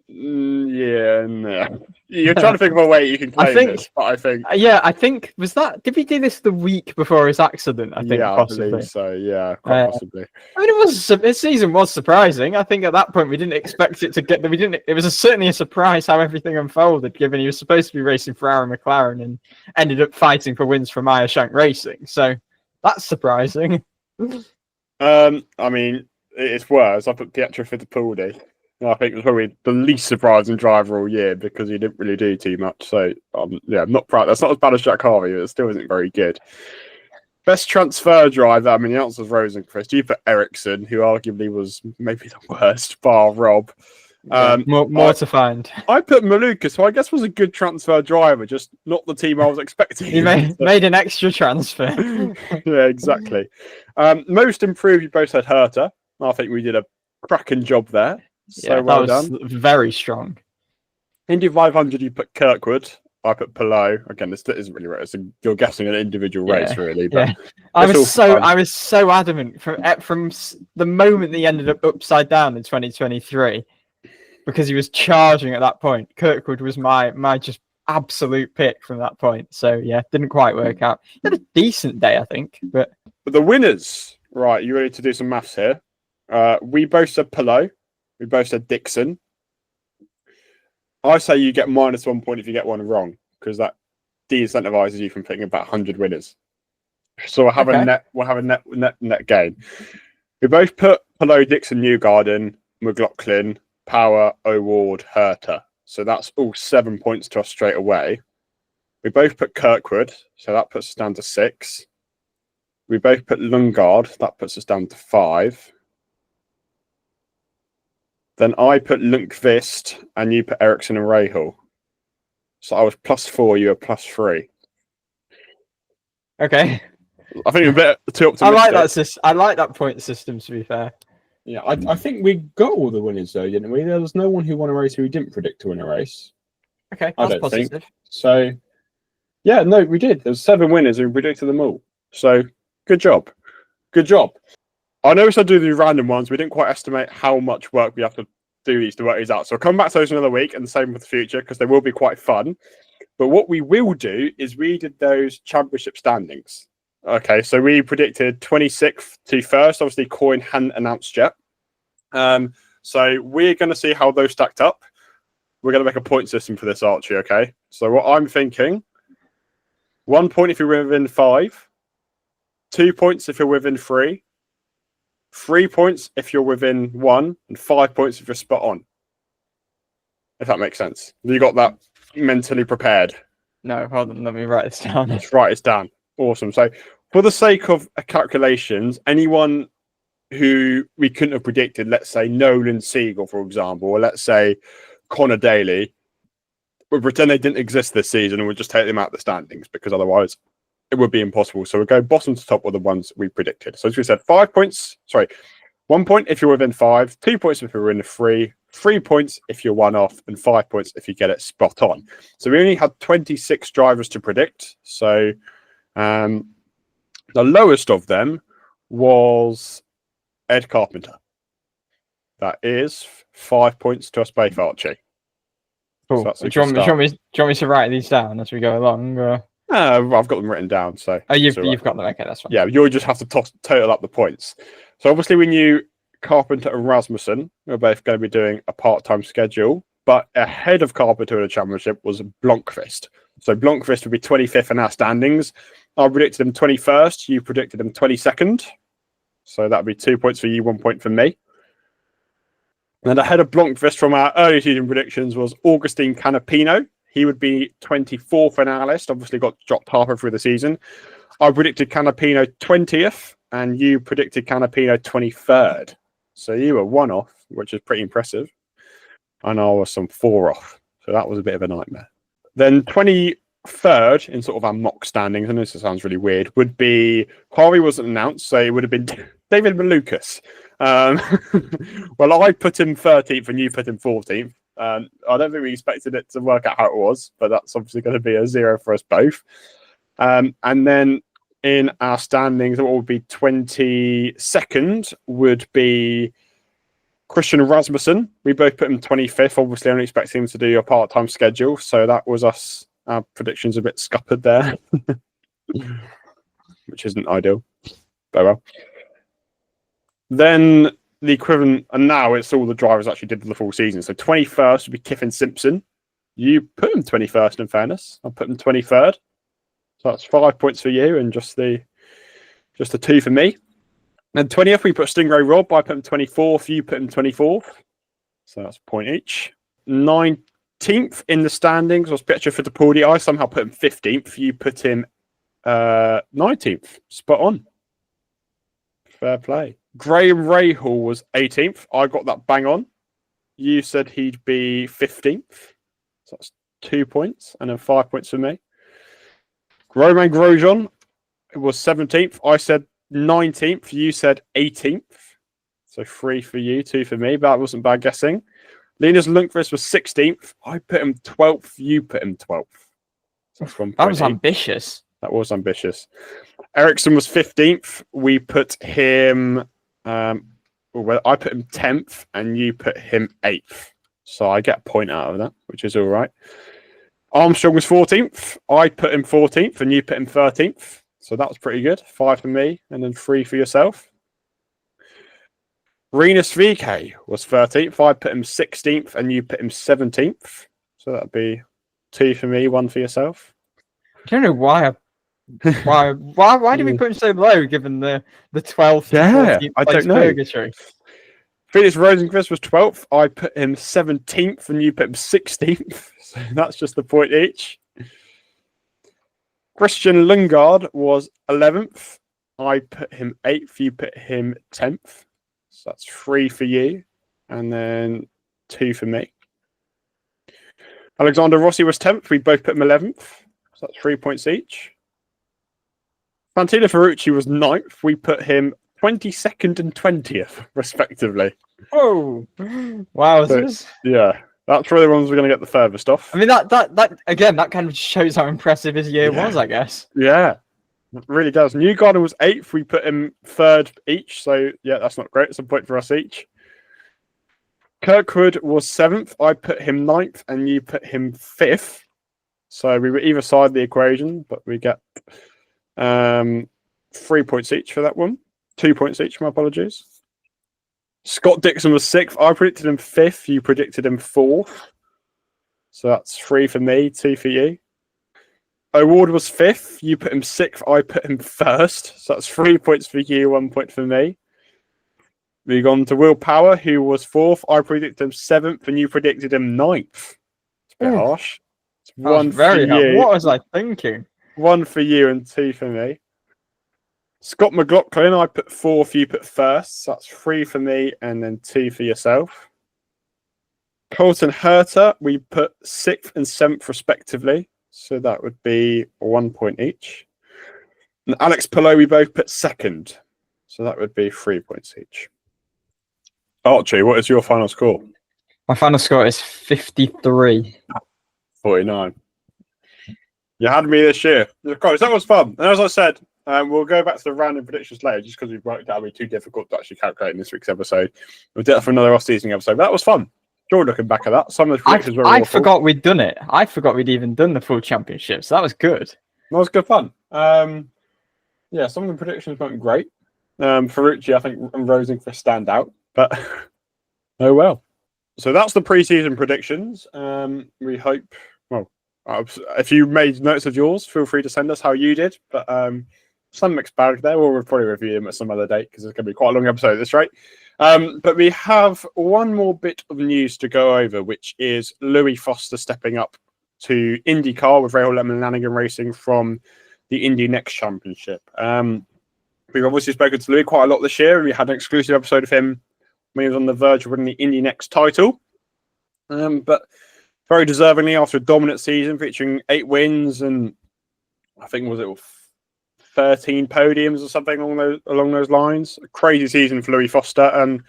Yeah, no. You're trying to think of a way you can claim this, but I think... I think... Did we do this the week before his accident? I think, possibly. I believe so, yeah, quite possibly. I mean, his season was surprising. I think at that point we didn't expect it to get... It was certainly a surprise how everything unfolded, given he was supposed to be racing for Aaron McLaren and ended up fighting for wins for Meyer Shank Racing. So, that's surprising. I mean, it's worse. I put Pietro Fittipaldi. I think it was probably the least surprising driver all year because he didn't really do too much. So, I'm not proud. That's not as bad as Jack Harvey, but it still isn't very good. Best transfer driver, I mean, the answer is Rosenqvist. You put Ericsson, who arguably was maybe the worst, bar Rob. More to find. I put Malukas, who I guess was a good transfer driver, just not the team I was expecting. He made an extra transfer. Yeah, exactly. Most improved, you both said Herta. I think we did a cracking job there. So well done. Very strong. Indy 500, you put Kirkwood. I put Pillow. Again, this isn't really right. You're guessing an individual race, really. But I was so adamant from the moment that he ended up upside down in 2023, because he was charging at that point. Kirkwood was my just absolute pick from that point. So yeah, didn't quite work out. He had a decent day, I think. But the winners, right? You ready to do some maths here? We both said Pillow. We both said Dixon. I say you get -1 point if you get one wrong, because that de-incentivizes you from picking about 100 winners. So we'll have a net gain. We both put Pillow, Dixon, Newgarden, McLaughlin, Power, O'Ward, Herta. So that's all 7 points to us straight away. We both put Kirkwood, so that puts us down to 6. We both put Lundgaard, that puts us down to 5. Then I put Lundqvist and you put Ericsson and Rahal. So I was +4, you were +3. Okay. I think you're a bit too optimistic. I like that point system, to be fair. Yeah, I think we got all the winners though, didn't we? There was no one who won a race who we didn't predict to win a race. Okay, that's positive. Think. So, yeah, no, we did. There's 7 winners and we predicted them all. So, good job. Good job. I know we said do the random ones. We didn't quite estimate how much work we have to do these to work these out. So I'll come back to those another week, and the same with the future, because they will be quite fun. But what we will do is we did those championship standings. Okay, so we predicted 26th to 1st. Obviously, Coyne hadn't announced yet. So we're going to see how those stacked up. We're going to make a point system for this, Archie, okay? So what I'm thinking, 1 point if you're within 5, 2 points if you're within 3, 3 points if you're within 1, and 5 points if you're spot on. If that makes sense. Have you got that mentally prepared? No, hold on, let me write this down. Let's write this down. Awesome. So for the sake of calculations, anyone who we couldn't have predicted, let's say Nolan Siegel, for example, or let's say Connor Daly, we'll pretend they didn't exist this season and we'll just take them out of the standings because otherwise it would be impossible. So we'll go bottom to top with the ones we predicted. So as we said, 5 points, 1 point if you're within 5, 2 points if you're within 3, 3 points if you're one off, and 5 points if you get it spot on. So we only had 26 drivers to predict. So the lowest of them was Ed Carpenter. That is 5 points to us both, Archie. Cool. So do you want me to write these down as we go along? Or... I've got them written down. So you've got them. Okay, that's fine. Yeah, you'll just have to total up the points. So obviously we knew Carpenter and Rasmussen were both going to be doing a part-time schedule, but ahead of Carpenter in the championship was Blomqvist. So Blomqvist would be 25th in our standings. I predicted him 21st. You predicted him 22nd. So that would be 2 points for you, 1 point for me. And ahead of Blomqvist from our early season predictions was Augustine Canapino. He would be 24th in our list. Obviously got dropped halfway through the season. I predicted Canapino 20th, and you predicted Canapino 23rd. So you were 1 off, which is pretty impressive. And I was some 4 off. So that was a bit of a nightmare. Then 23rd in sort of our mock standings, and this sounds really weird, would be, Harvey wasn't announced, so it would have been David Malukas. Well, I put him 13th and you put him 14th. I don't think we expected it to work out how it was, but that's obviously going to be a 0 for us both. And then in our standings, what would be 22nd would be Christian Rasmussen. We both put him 25th. Obviously, I'm expecting him to do a part-time schedule, so that was us. Our predictions a bit scuppered there, which isn't ideal. Very well. Then the equivalent, and now it's all the drivers actually did the full season. So 21st would be Kiffin Simpson. You put him 21st in fairness. I put him 23rd. So that's 5 points for you and just a 2 for me. And 20th, we put Stingray Rob. I put him 24th. You put him 24th. So that's a point each. 19th in the standings was Pietro Fittipaldi. I somehow put him 15th. You put him 19th. Spot on. Fair play. Graham Rahal was 18th. I got that bang on. You said he'd be 15th. So that's 2 points and then 5 points for me. Romain Grosjean was 17th. I said 19th. You said 18th. So 3 for you, 2 for me. But that wasn't bad guessing. Linus Lundqvist was 16th. I put him 12th. You put him 12th. So that was ambitious. That was ambitious. Ericsson was 15th. We put him... I put him 10th and you put him 8th. So I get a point out of that, which is all right. Armstrong was 14th. I put him 14th and you put him 13th. So that was pretty good. 5 for me and then 3 for yourself. Rinus VK was 13th. I put him 16th and you put him 17th. So that'd be 2 for me, 1 for yourself. I don't know why why did we put him so low given the 12th? Yeah, I don't know. Purgatory? Felix Rosenqvist was 12th. I put him 17th and you put him 16th. So that's just the point each. Christian Lundgaard was 11th. I put him 8th. You put him 10th. So that's 3 for you. And then 2 for me. Alexander Rossi was 10th. We both put him 11th. So that's 3 points each. Fantino Ferrucci was 9th. We put him 22nd and 20th, respectively. Oh, wow. So, yeah, that's really the ones we're going to get the furthest off. I mean, that again, that kind of shows how impressive his year was, I guess. Yeah, it really does. Newgarden was 8th. We put him 3rd each. So, yeah, that's not great. It's a point for us each. Kirkwood was 7th. I put him 9th and you put him 5th. So we were either side of the equation, but we get 3 points each for that one. 2 points each, my apologies. Scott Dixon was 6th. I predicted him 5th. You predicted him 4th. So that's 3 for me, 2 for you. O'Ward was 5th. You put him 6th. I put him 1st. So that's 3 points for you, 1 point for me. We've gone to Will Power, who was 4th. I predicted him 7th, and you predicted him 9th. It's a bit harsh. It's 1 for you. What was I thinking? 1 for you and 2 for me. Scott McLaughlin, I put 4th, you put 1st. So that's 3 for me and then 2 for yourself. Colton Herter, we put 6th and 7th respectively. So that would be 1 point each. And Alex Pillow, we both put 2nd. So that would be 3 points each. Archie, what is your final score? My final score is 53. 49. You had me this year. Of course, that was fun. And as I said, we'll go back to the random predictions later just because we've worked out it'll be too difficult to actually calculate in this week's episode. We'll do that for another off-season episode. But that was fun. Enjoyed looking back at that. Some of the predictions were I awful. forgot we'd done it. I forgot we'd even done the full championship. So that was good. That was good fun. Yeah, some of the predictions weren't great. Ferrucci, I think, and Rosing for standout. But oh well. So that's the pre-season predictions. We hope, well, if you made notes of yours, feel free to send us how you did. But some mixed bag there. We'll probably review them at some other date because it's going to be quite a long episode at this rate. But we have one more bit of news to go over, which is Louis Foster stepping up to IndyCar with Rahal Lemon and Lanigan Racing from the Indy Next Championship. We've obviously spoken to Louis quite a lot this year, and we had an exclusive episode of him when he was on the verge of winning the Indy Next title. But very deservingly, after a dominant season featuring 8 wins and I think was it 13 podiums or something along those lines. A crazy season for Louis Foster and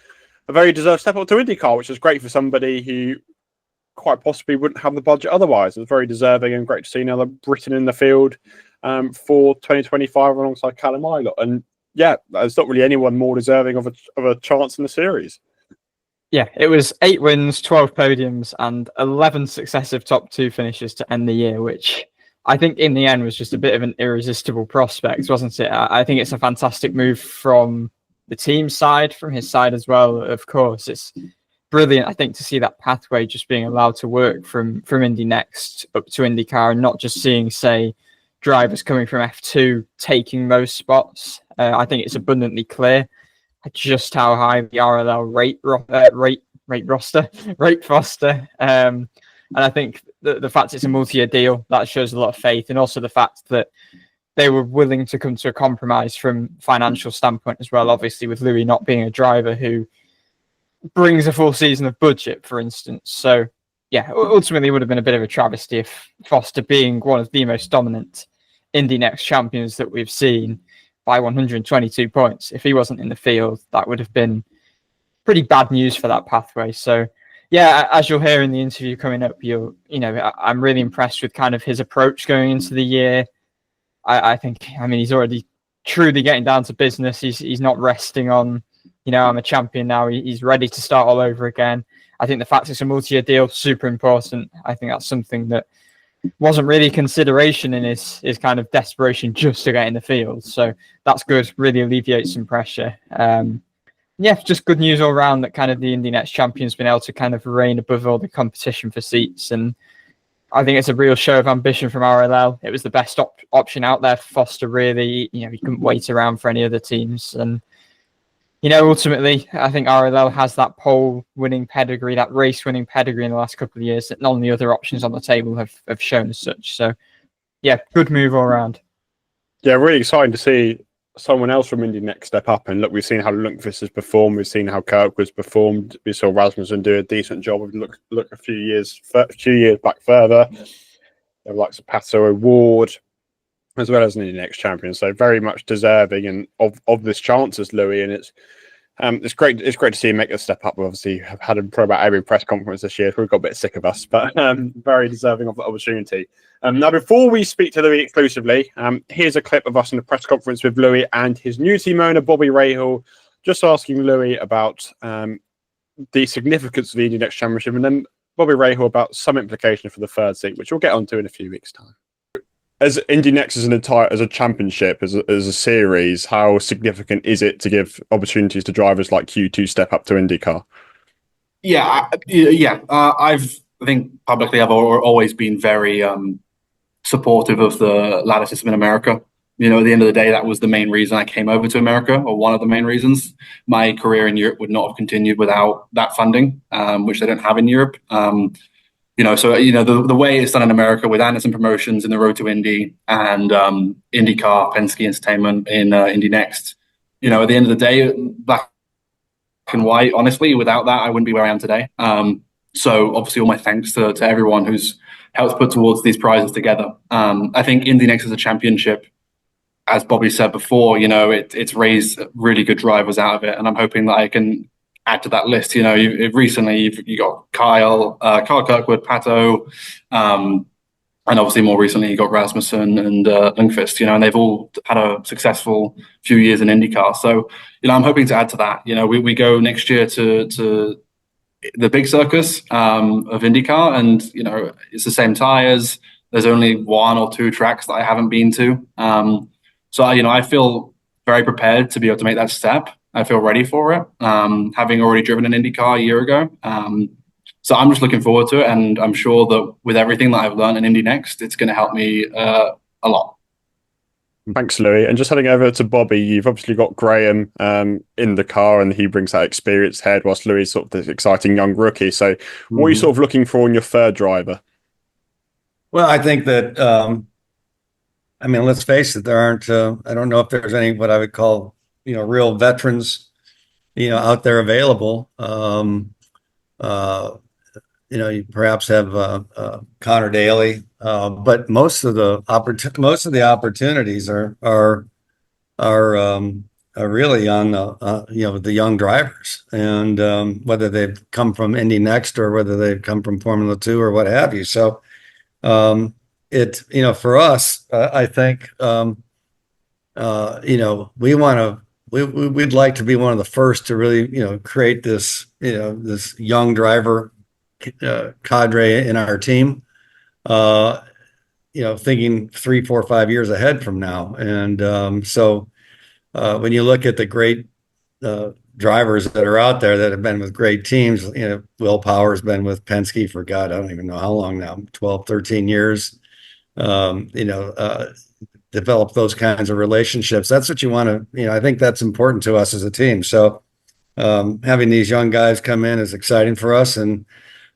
a very deserved step up to IndyCar, which is great for somebody who quite possibly wouldn't have the budget otherwise. It's very deserving and great to see another Briton in the field for 2025 alongside Callum Ilott. And yeah, there's not really anyone more deserving of a chance in the series. Yeah, it was 8 wins, 12 podiums, and 11 successive top 2 finishes to end the year, which I think in the end was just a bit of an irresistible prospect, wasn't it? I think it's a fantastic move from the team side, from his side as well. Of course, it's brilliant, I think, to see that pathway just being allowed to work from Indy Next up to IndyCar and not just seeing, say, drivers coming from F2 taking most spots. I think it's abundantly clear just how high the RLL rate Foster. And I think the fact it's a multi-year deal, that shows a lot of faith, and also the fact that they were willing to come to a compromise from financial standpoint as well, obviously with Louis not being a driver who brings a full season of budget, for instance. So yeah, ultimately it would have been a bit of a travesty if Foster, being one of the most dominant Indy Next champions that we've seen by 122 points, if he wasn't in the field, that would have been pretty bad news for that pathway. So yeah, as you'll hear in the interview coming up, I'm really impressed with kind of his approach going into the year. I think he's already truly getting down to business. He's not resting on, I'm a champion now. He's ready to start all over again. I think the fact it's a multi-year deal, super important. I think that's something that wasn't really a consideration in his kind of desperation just to get in the field. So that's good, really alleviates some pressure. Yeah, just good news all around that kind of the Indy Next champion's been able to kind of reign above all the competition for seats. And I think it's a real show of ambition from RLL. It was the best option out there for Foster, really. He couldn't wait around for any other teams. And, ultimately, I think RLL has that pole-winning pedigree, that race-winning pedigree in the last couple of years that none of the other options on the table have shown as such. So, yeah, good move all around. Yeah, really exciting to see someone else from Indy Next step up. And look, we've seen how Lundqvist has performed. We've seen how Kirkwood's performed. We saw Rasmussen do a decent job. We've look a few years back further. There were likes of Pato O'Ward, as well as an Indy Next champion. So very much deserving and of this chance as Louis. And it's great to see him make a step up. We obviously have had him for about every press conference this year. We've got a bit sick of us, but very deserving of the opportunity. Now, before we speak to Louis exclusively, here's a clip of us in the press conference with Louis and his new team owner, Bobby Rahal, just asking Louis about the significance of the Indy Next Championship, and then Bobby Rahal about some implications for the third seat, which we'll get onto in a few weeks' time. as Indy Next as a championship, as a series, how significant is it to give opportunities to drivers like you to step up to IndyCar? I think publicly I've always been very supportive of the ladder system in America. You know, at the end of the day, that was the main reason I came over to America, or one of the main reasons. My career in Europe would not have continued without that funding, which they don't have in Europe. The way it's done in America with Anderson Promotions in the Road to Indy and IndyCar, Penske Entertainment in Indy Next. You know, at the end of the day, black and white, honestly, without that, I wouldn't be where I am today. So obviously all my thanks to everyone who's helped put towards these prizes together. I think Indy Next as a championship, as Bobby said before, you know, it's raised really good drivers out of it. And I'm hoping that I can add to that list. You know, you've got Carl Kirkwood, Pato, and obviously more recently you got Rasmussen and Lundqvist, you know, and they've all had a successful few years in IndyCar. So, you know, I'm hoping to add to that. You know, we go next year to the big circus of IndyCar, and, you know, it's the same tires. There's only one or two tracks that I haven't been to. So, you know, I feel very prepared to be able to make that step. I feel ready for it, having already driven an IndyCar a year ago. So I'm just looking forward to it, and I'm sure that with everything that I've learned in Indy Next, it's going to help me a lot. Thanks, Louis. And just heading over to Bobby, you've obviously got Graham in the car, and he brings that experienced head, whilst Louis is sort of this exciting young rookie. So what are you sort of looking for in your third driver? Well, I think that, I mean, let's face it, there aren't, I don't know if there's any what I would call, you know, real veterans, you know, out there available. You know, you perhaps have Connor Daly, but most of the opportunities are really on you know, the young drivers, and whether they've come from Indy Next or whether they've come from Formula 2 or what have you. So it, you know, for us, I think you know, we'd like to be one of the first to really, you know, create this, you know, this young driver cadre in our team, you know, thinking 3, 4, 5 years ahead from now. And so when you look at the great drivers that are out there that have been with great teams, you know, Will Power's been with Penske for, God, I don't even know how long now, 12, 13 years, you know, develop those kinds of relationships. That's what you want to, you know, I think that's important to us as a team. So having these young guys come in is exciting for us, and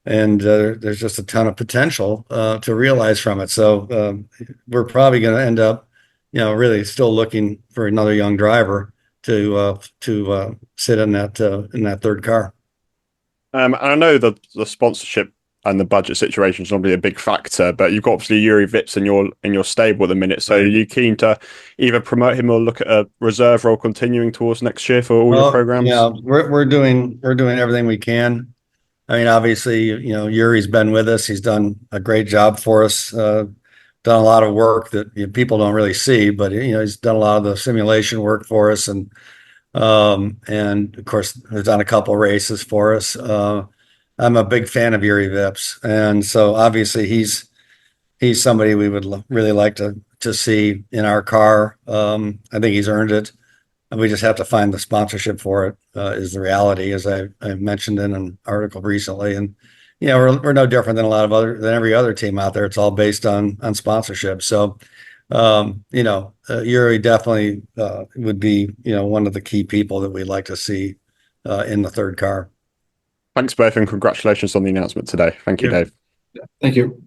there's just a ton of potential to realize from it. So we're probably going to end up, you know, really still looking for another young driver to sit in that third car. And I know that the sponsorship and the budget situation is normally a big factor, but you've got obviously Juri Vips in your stable at the minute. So are you keen to either promote him or look at a reserve role continuing towards next year for all your programs? Yeah, we're doing everything we can. I mean, obviously, you know, Yuri's been with us. He's done a great job for us. Done a lot of work that, you know, people don't really see, but, you know, he's done a lot of the simulation work for us, and of course, he's done a couple races for us. I'm a big fan of Juri Vips, and so obviously he's somebody we would really like to see in our car. I think he's earned it, and we just have to find the sponsorship for it. Is the reality, as I mentioned in an article recently. And you know, we're no different than every other team out there. It's all based on sponsorship. So you know, Juri definitely would be, you know, one of the key people that we'd like to see in the third car. Thanks both, and congratulations on the announcement today. Thank you, Dave. Thank you.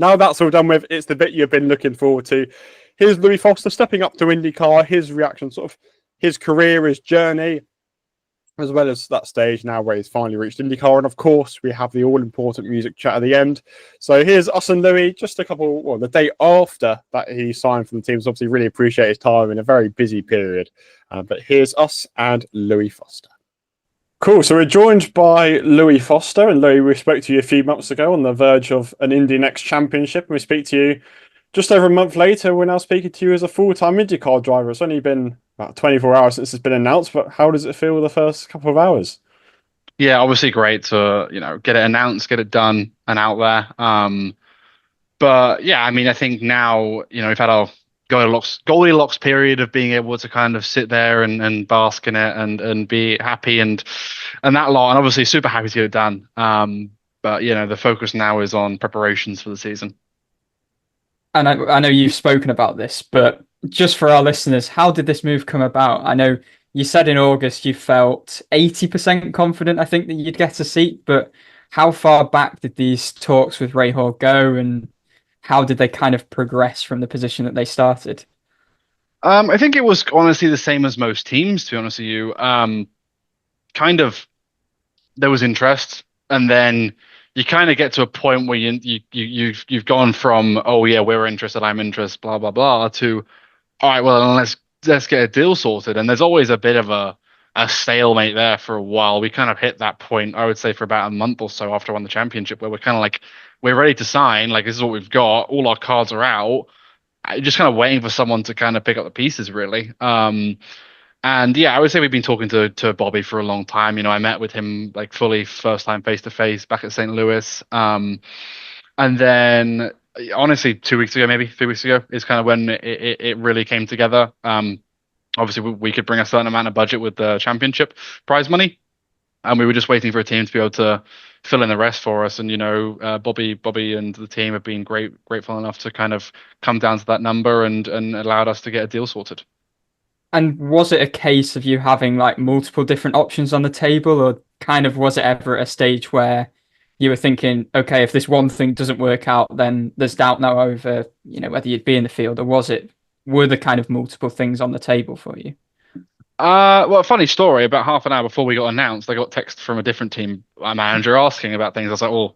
Now that's all done with, it's the bit you've been looking forward to. Here's Louis Foster stepping up to IndyCar, his reaction, sort of his career, his journey, as well as that stage now where he's finally reached IndyCar. And of course, we have the all-important music chat at the end. So here's us and Louis, just the day after that he signed from the team. So obviously really appreciate his time in a very busy period. But here's us and Louis Foster. Cool. So we're joined by Louis Foster, and Louis, we spoke to you a few months ago on the verge of an Indy Next championship, and we speak to you just over a month later. We're now speaking to you as a full-time IndyCar driver. It's only been about 24 hours since it's been announced, but how does it feel the first couple of hours? Yeah, obviously great to, you know, get it announced, get it done and out there. But yeah, I mean, I think now, we've had our Goldilocks period of being able to kind of sit there and bask in it and be happy and that lot. And obviously super happy to get it done. But the focus now is on preparations for the season. And I know you've spoken about this, but just for our listeners, how did this move come about? I know you said in August you felt 80% confident, I think, that you'd get a seat, but how far back did these talks with Rahal go, and how did they kind of progress from the position that they started? I think it was honestly the same as most teams, to be honest with you. Kind of there was interest, and then you kind of get to a point where you've gone from, oh yeah, we're interested, I'm interested, blah blah blah, to all right, well let's get a deal sorted. And there's always a bit of a stalemate there for a while. We kind of hit that point, I would say, for about a month or so after I won the championship, where we're kind of like, we're ready to sign, like this is what we've got, all our cards are out, just kind of waiting for someone to kind of pick up the pieces, really. And yeah, I would say we've been talking to Bobby for a long time. I met with him like fully first time face to face back at St. Louis. And then honestly, 2 weeks ago, maybe 3 weeks ago, is kind of when it really came together. Obviously, we could bring a certain amount of budget with the championship prize money, and we were just waiting for a team to be able to fill in the rest for us. And Bobby and the team have been grateful enough to kind of come down to that number and allowed us to get a deal sorted. And was it a case of you having like multiple different options on the table, or kind of was it ever at a stage where you were thinking, okay, if this one thing doesn't work out, then there's doubt now over, whether you'd be in the field, or were the kind of multiple things on the table for you? Well, a funny story. About half an hour before we got announced, I got text from a different team manager asking about things. I was like, "Oh,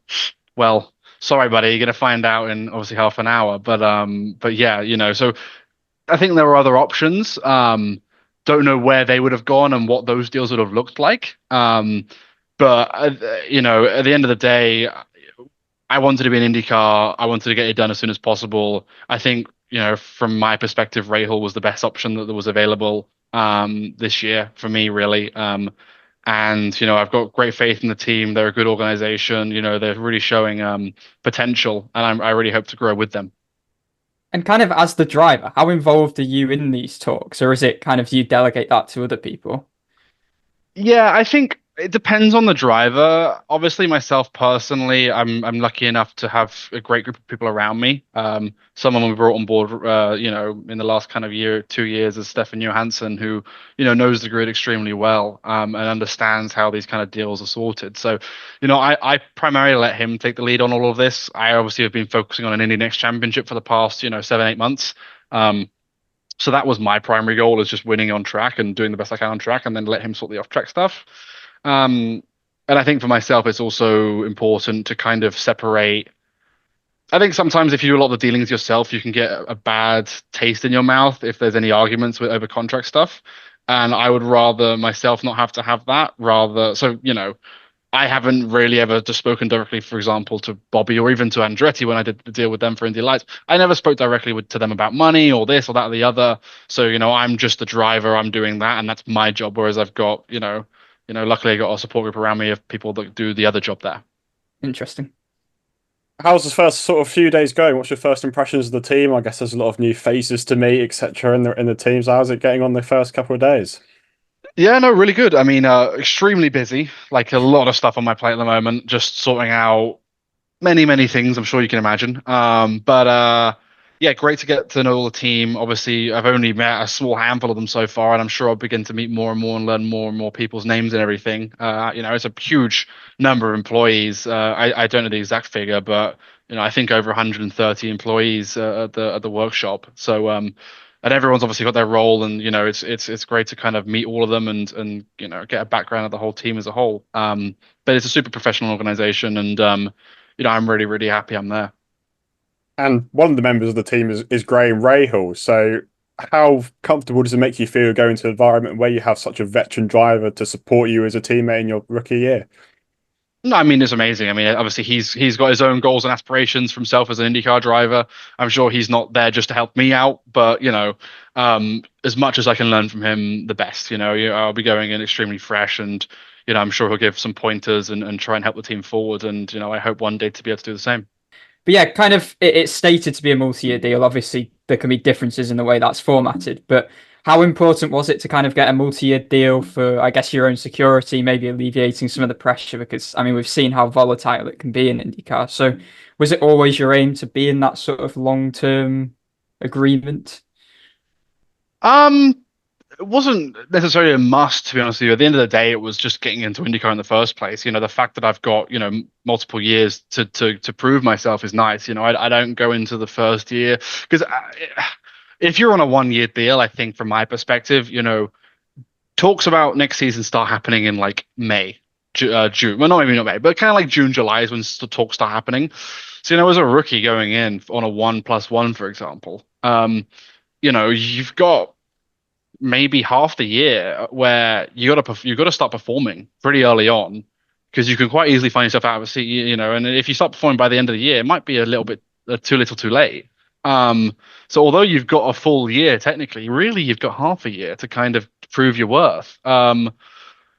well, sorry, buddy, you're gonna find out in obviously half an hour." But yeah, so I think there were other options. Don't know where they would have gone and what those deals would have looked like. But at the end of the day, I wanted to be in IndyCar. I wanted to get it done as soon as possible. I think, from my perspective, Rahal was the best option that was available this year for me, really. And I've got great faith in the team. They're a good organization. They're really showing potential, and I really hope to grow with them. And kind of as the driver, how involved are you in these talks, or is it kind of you delegate that to other people? Yeah, I think it depends on the driver. Obviously, myself personally, I'm lucky enough to have a great group of people around me. Someone we brought on board, in the last kind of 2 years is Stefan Johansson, who knows the grid extremely well, and understands how these kind of deals are sorted. So, I primarily let him take the lead on all of this. I obviously have been focusing on an Indy Next Championship for the past 7-8 months. So that was my primary goal, is just winning on track and doing the best I can on track, and then let him sort the off-track stuff. And I think for myself, it's also important to kind of separate. I think sometimes if you do a lot of the dealings yourself, you can get a bad taste in your mouth if there's any arguments over contract stuff. And I would rather myself not have to have that. I haven't really ever just spoken directly, for example, to Bobby or even to Andretti when I did the deal with them for Indy Lights. I never spoke directly to them about money or this or that or the other. So, I'm just the driver. I'm doing that, and that's my job. Whereas I've got, luckily I got a support group around me of people that do the other job there. Interesting. How's the first sort of few days going? What's your first impressions of the team? I guess there's a lot of new faces to meet, etc. in the teams. How's it getting on the first couple of days? Yeah, no, really good. I mean, extremely busy, like a lot of stuff on my plate at the moment, just sorting out many, many things, I'm sure you can imagine. But yeah, great to get to know the team. Obviously, I've only met a small handful of them so far, and I'm sure I'll begin to meet more and more and learn more and more people's names and everything. It's a huge number of employees. I don't know the exact figure, but I think over 130 employees at the workshop. So and everyone's obviously got their role, and it's great to kind of meet all of them and get a background of the whole team as a whole. But it's a super professional organization, and I'm really, really happy I'm there. And one of the members of the team is Graham Rahal. So how comfortable does it make you feel going to an environment where you have such a veteran driver to support you as a teammate in your rookie year? No, I mean, it's amazing. I mean, obviously he's got his own goals and aspirations for himself as an IndyCar driver. I'm sure he's not there just to help me out, but as much as I can learn from him, the best. I'll be going in extremely fresh, and I'm sure he'll give some pointers and try and help the team forward. And I hope one day to be able to do the same. But yeah, kind of it's stated to be a multi-year deal. Obviously, there can be differences in the way that's formatted, but how important was it to kind of get a multi-year deal for, I guess, your own security, maybe alleviating some of the pressure? Because I mean, we've seen how volatile it can be in IndyCar. So, was it always your aim to be in that sort of long-term agreement? Um, it wasn't necessarily a must, to be honest with you. At the end of the day, it was just getting into IndyCar in the first place. The fact that I've got, multiple years to prove myself is nice. I don't go into the first year because if you're on a 1 year deal, I think from my perspective, talks about next season start happening in like May, June. Well, maybe not May, but kind of like June, July is when the talks start happening. So, as a rookie going in on a 1+1, for example, you've got maybe half the year where you got to start performing pretty early on because you can quite easily find yourself out of a seat, and if you start performing by the end of the year, it might be a little bit too little too late. So although you've got a full year, technically, really you've got half a year to kind of prove your worth.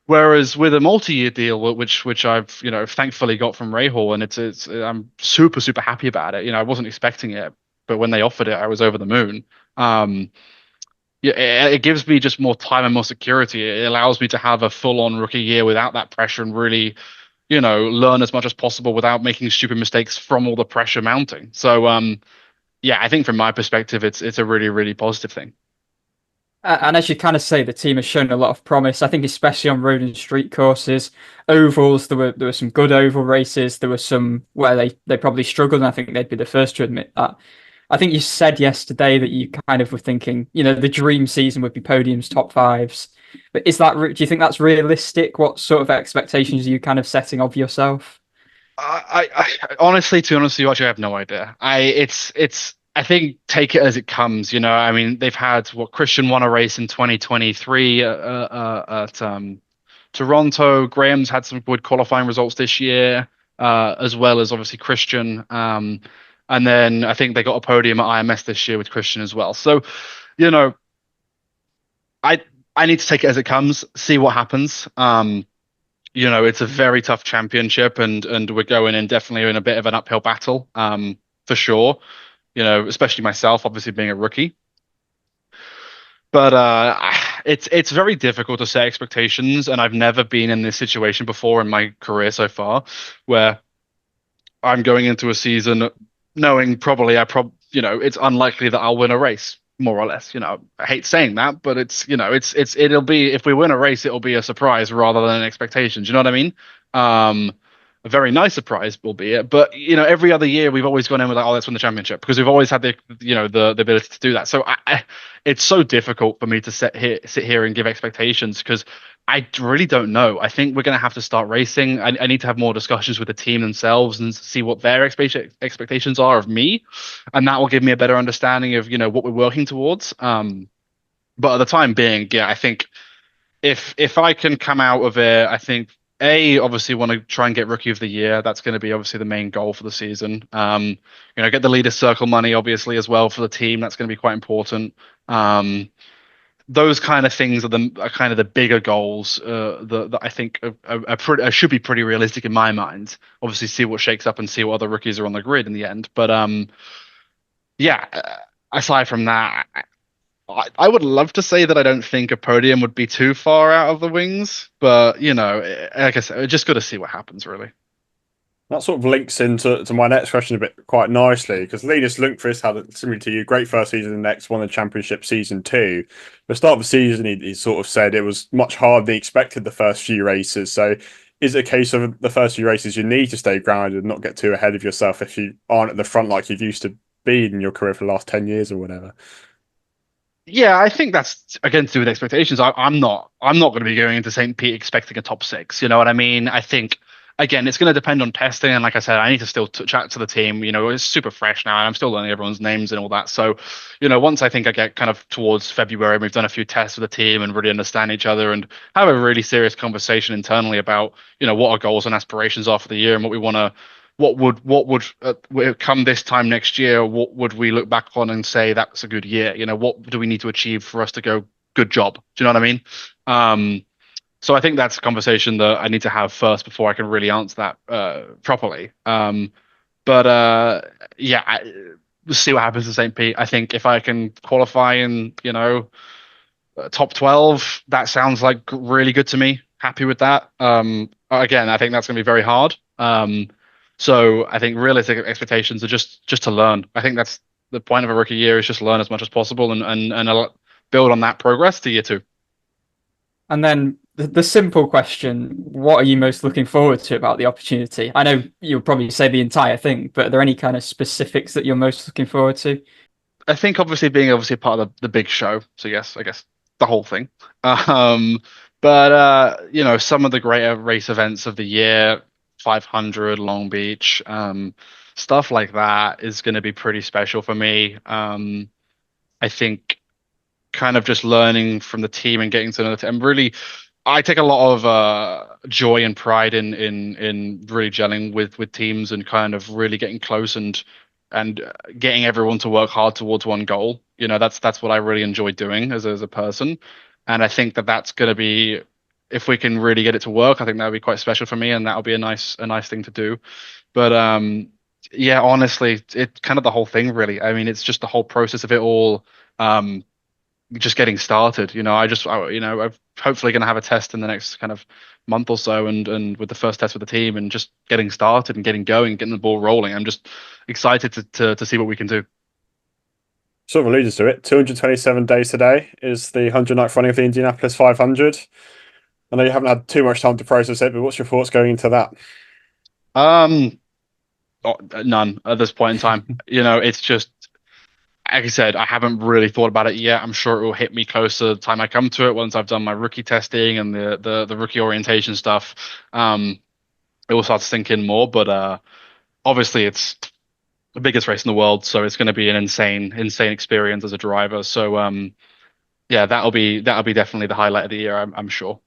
Whereas with a multi-year deal, which I've thankfully got from Rahal, and it's I'm super super happy about it. I wasn't expecting it, but when they offered it, I was over the moon. Yeah, it gives me just more time and more security. It allows me to have a full-on rookie year without that pressure and really, learn as much as possible without making stupid mistakes from all the pressure mounting. So, yeah, I think from my perspective, it's a really, really positive thing. And as you kind of say, the team has shown a lot of promise. I think, especially on road and street courses, ovals. There were some good oval races. There were some where they probably struggled, and I think they'd be the first to admit that. I think you said yesterday that you kind of were thinking, the dream season would be podiums, top fives. But do you think that's realistic? What sort of expectations are you kind of setting of yourself? I honestly, to be honest with you, actually, I have no idea. I think take it as it comes. I mean, they've had Christian won a race in 2023 at Toronto. Graham's had some good qualifying results this year, as well as obviously Christian. And then I think they got a podium at IMS this year with Christian as well. So, you know, I I need to take it as it comes, see what happens. It's a very tough championship, and we're going in definitely in a bit of an uphill battle, for sure. Especially myself, obviously being a rookie. But it's very difficult to set expectations, and I've never been in this situation before in my career so far, where I'm going into a season knowing probably it's unlikely that I'll win a race, more or less. I hate saying that, but it'll be, if we win a race, it'll be a surprise rather than an expectation. Do you know what I mean? A very nice surprise, albeit, but every other year we've always gone in with like, oh, let's win the championship, because we've always had the ability to do that. So it's so difficult for me to sit here and give expectations, because I really don't know. I think we're going to have to start racing. I need to have more discussions with the team themselves and see what their expectations are of me, and that will give me a better understanding of what we're working towards. But at the time being, yeah, I think if I can come out of it, I think obviously want to try and get Rookie of the Year. That's going to be obviously the main goal for the season. Get the Leaders Circle money obviously as well for the team. That's going to be quite important. Those kind of things are kind of the bigger goals that I think should be pretty realistic in my mind. Obviously, see what shakes up and see what other rookies are on the grid in the end. But yeah, aside from that, I would love to say that I don't think a podium would be too far out of the wings, but like I said, just got to see what happens, really. That sort of links into my next question a bit quite nicely, because Linus Lundqvist had, similar to you, great first season, the next won the championship season 2. The start of the season, he sort of said it was much harder than he expected the first few races. So is it a case of the first few races you need to stay grounded and not get too ahead of yourself if you aren't at the front like you've used to be in your career for the last 10 years or whatever? Yeah, I think that's again to do with expectations. I'm not going to be going into St. Pete expecting a top 6. You know what I mean? I think again it's going to depend on testing, and like I said, I need to still chat to the team. It's super fresh now, and I'm still learning everyone's names and all that. So, once I think I get kind of towards February, and we've done a few tests with the team and really understand each other and have a really serious conversation internally about what our goals and aspirations are for the year and what we want to. What would come this time next year? What would we look back on and say that's a good year? What do we need to achieve for us to go good job? Do you know what I mean? So I think that's a conversation that I need to have first before I can really answer that properly. But yeah, we'll see what happens in St. Pete. I think if I can qualify in, top 12, that sounds like really good to me. Happy with that. Again, I think that's going to be very hard. So I think realistic expectations are just to learn. I think that's the point of a rookie year, is just learn as much as possible and build on that progress to year two. And then the simple question, what are you most looking forward to about the opportunity? I know you'll probably say the entire thing, but are there any kind of specifics that you're most looking forward to? I think obviously being part of the big show. So yes, I guess the whole thing. Um, but some of the greater race events of the year, 500 Long Beach, stuff like that is going to be pretty special for me. I think kind of just learning from the team and getting to know the team. Really, I take a lot of joy and pride in really gelling with teams and kind of really getting close and getting everyone to work hard towards one goal. That's what I really enjoy doing as a person, and I think that's going to be, if we can really get it to work, I think that would be quite special for me, and that'll be a nice thing to do. But yeah, honestly, it's kind of the whole thing, really. I mean, it's just the whole process of it all. Just getting started. I'm hopefully going to have a test in the next kind of month or so, and with the first test with the team, and just getting started and getting going, getting the ball rolling. I'm just excited to see what we can do. Sort of alluded to it. 227 days today is the 109th running of the Indianapolis 500. I know you haven't had too much time to process it, but what's your thoughts going into that? Um, None at this point in time. It's just, like I said, I haven't really thought about it yet. I'm sure it will hit me closer the time I come to it, once I've done my rookie testing and the rookie orientation stuff. It will start to sink in more, but obviously it's the biggest race in the world, so it's going to be an insane experience as a driver. So yeah, that'll be definitely the highlight of the year, I'm sure.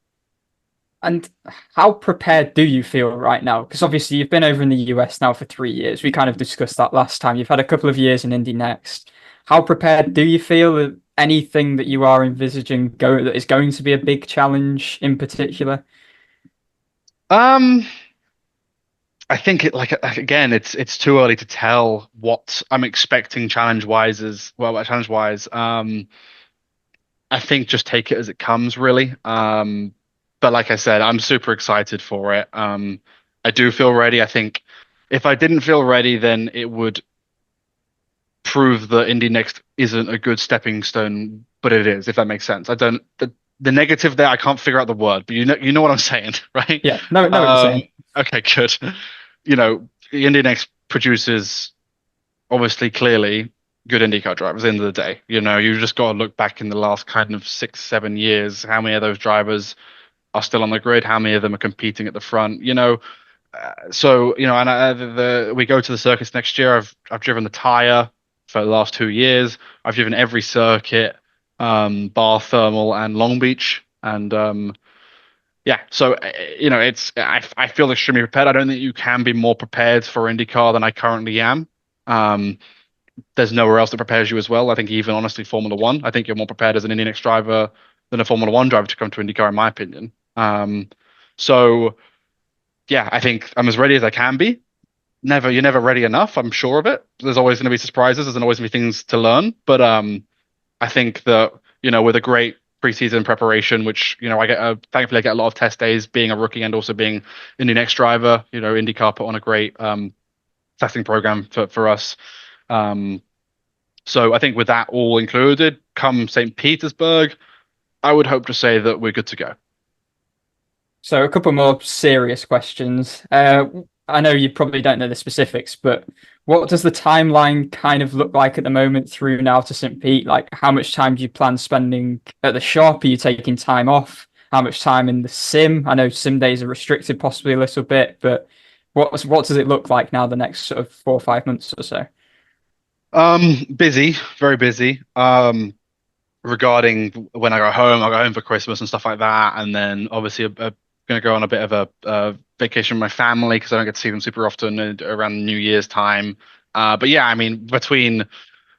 And how prepared do you feel right now? Because obviously you've been over in the US now for 3 years. We kind of discussed that last time. You've had a couple of years in Indy Next. How prepared do you feel? Anything that you are envisaging that is going to be a big challenge in particular? Um, I think again, it's too early to tell what I'm expecting challenge wise as well. Challenge wise, I think just take it as it comes, really. But like I said, I'm super excited for it. I do feel ready. I think if I didn't feel ready, then it would prove that Indy Next isn't a good stepping stone, but it is, if that makes sense. I don't the negative there, I can't figure out the word, but you know what I'm saying, right? Yeah, no, know what you're saying. Okay, good. Indy Next produces, obviously, clearly good IndyCar drivers at the end of the day. You just got to look back in the last kind of 6-7 years, how many of those drivers are still on the grid, how many of them are competing at the front. So and we go to the circuits next year. I've driven the tire for the last 2 years. I've driven every circuit, bar thermal and Long Beach, and yeah. So I feel extremely prepared. I don't think you can be more prepared for IndyCar than I currently am. There's nowhere else that prepares you as well. I think even honestly, Formula One, I think you're more prepared as an Indy Next driver than a Formula One driver to come to IndyCar, in my opinion. So yeah, I think I'm as ready as I can be. You're never ready enough. I'm sure of it. There's always going to be surprises. There's always going to be things to learn. But I think that with a great preseason preparation, which thankfully I get a lot of test days being a rookie and also being Indy Next driver. IndyCar put on a great testing program for us. So I think with that all included, come St. Petersburg, I would hope to say that we're good to go. So a couple more serious questions. I know you probably don't know the specifics, but what does the timeline kind of look like at the moment through now to St. Pete? Like, how much time do you plan spending at the shop? Are you taking time off? How much time in the sim? I know sim days are restricted possibly a little bit, but what does it look like now the next sort of 4 or 5 months or so? Busy, very busy. Regarding when I go home for Christmas and stuff like that, and then obviously going to go on a bit of a vacation with my family because I don't get to see them super often around New Year's time. But yeah, I mean, between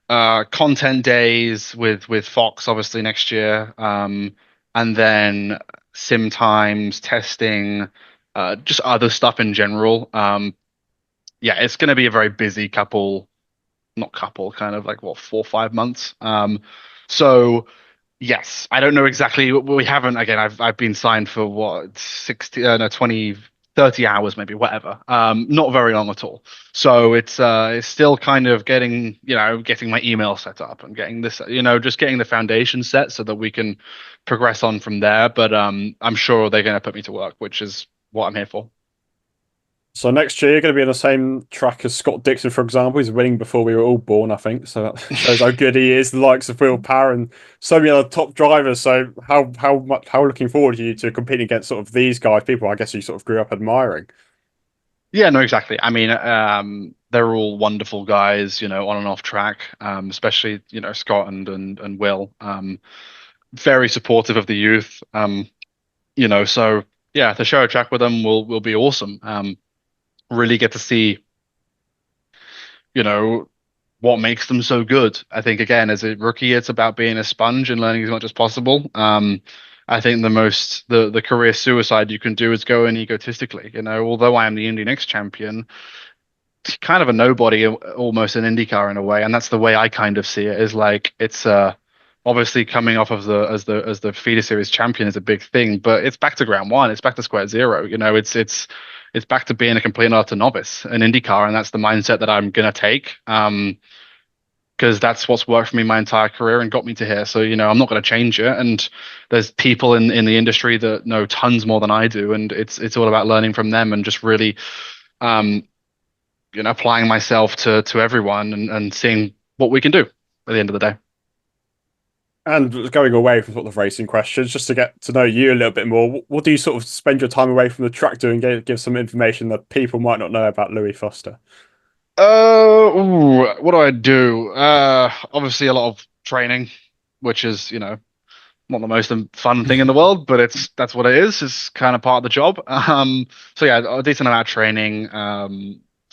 content days with Fox obviously next year, and then sim times, testing, just other stuff in general. yeah, it's going to be a very busy kind of like what 4 or 5 months. So yes, I don't know exactly. We haven't again. I've been signed for what 60, no 20, 30 hours maybe, whatever. Not very long at all. So it's still kind of getting my email set up and getting this, just getting the foundation set so that we can progress on from there. But I'm sure they're going to put me to work, which is what I'm here for. So next year, you're going to be on the same track as Scott Dixon, for example. He's winning before we were all born, I think. So that shows how good he is. The likes of Will Power and so many other top drivers. So how looking forward are you to competing against sort of these guys? People, I guess you sort of grew up admiring. Yeah, no, exactly. I mean, they're all wonderful guys, on and off track. Especially, Scott and Will. Very supportive of the youth. So yeah, to share a track with them will be awesome. Really get to see, you know, what makes them so good. I think again, as a rookie, it's about being a sponge and learning as much as possible. I think the career suicide you can do is go in egotistically. Although I am the Indy Next champion, kind of a nobody almost in IndyCar in a way, and that's the way I kind of see it. Is like it's obviously coming off of the feeder series champion is a big thing, but it's back to ground one. It's back to square zero. It's back to being a complete and utter novice in IndyCar, and that's the mindset that I'm gonna take. Because that's what's worked for me my entire career and got me to here. So, I'm not going to change it. And there's people in the industry that know tons more than I do, and it's all about learning from them and just really, applying myself to everyone and seeing what we can do at the end of the day. And going away from sort of racing questions, just to get to know you a little bit more, what do you sort of spend your time away from the track doing? Give some information that people might not know about Louis Foster. What do I do? Obviously a lot of training, which is, not the most fun thing in the world, but that's what it is. It's kind of part of the job. So yeah, a decent amount of training, a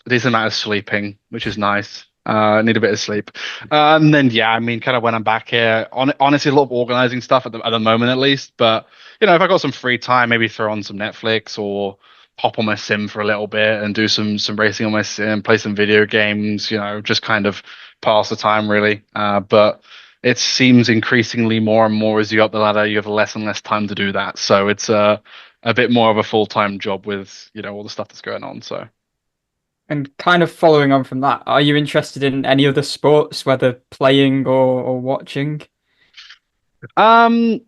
decent amount of sleeping, which is nice. I need a bit of sleep. And then yeah, I mean, kind of when I'm back here, honestly, a lot of organizing stuff at the moment at least. But if I got some free time, maybe throw on some Netflix or hop on my sim for a little bit and do some racing on my sim, play some video games, just kind of pass the time really. But it seems increasingly more and more as you go up the ladder, you have less and less time to do that. So it's a bit more of a full-time job with, all the stuff that's going on. So. And kind of following on from that, are you interested in any other sports, whether playing or watching? I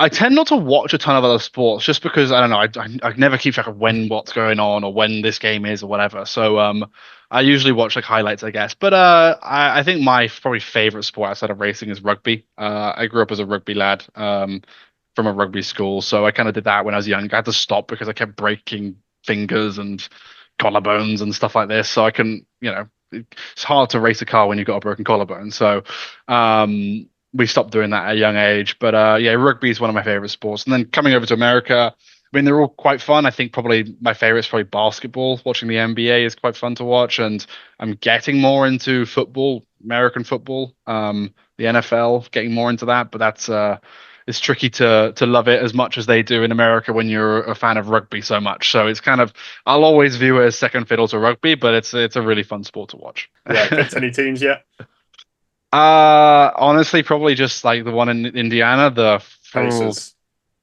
tend not to watch a ton of other sports just because I don't know. I never keep track of what's going on or when this game is or whatever. So I usually watch like highlights, I guess. But I think my probably favorite sport outside of racing is rugby. I grew up as a rugby lad from a rugby school, so I kind of did that when I was young. I had to stop because I kept breaking fingers and collarbones and stuff like this. So I can, it's hard to race a car when you've got a broken collarbone. So we stopped doing that at a young age. But yeah, rugby is one of my favorite sports. And then coming over to America, I mean, they're all quite fun. I think probably my favorite is probably basketball. Watching the NBA is quite fun to watch. And I'm getting more into football, American football, the NFL, getting more into that. But that's it's tricky to love it as much as they do in America when you're a fan of rugby so much. So it's kind of, I'll always view it as second fiddle to rugby, but it's a really fun sport to watch. Yeah, picked any teams yet? Honestly, probably just like the one in Indiana, the Pacers.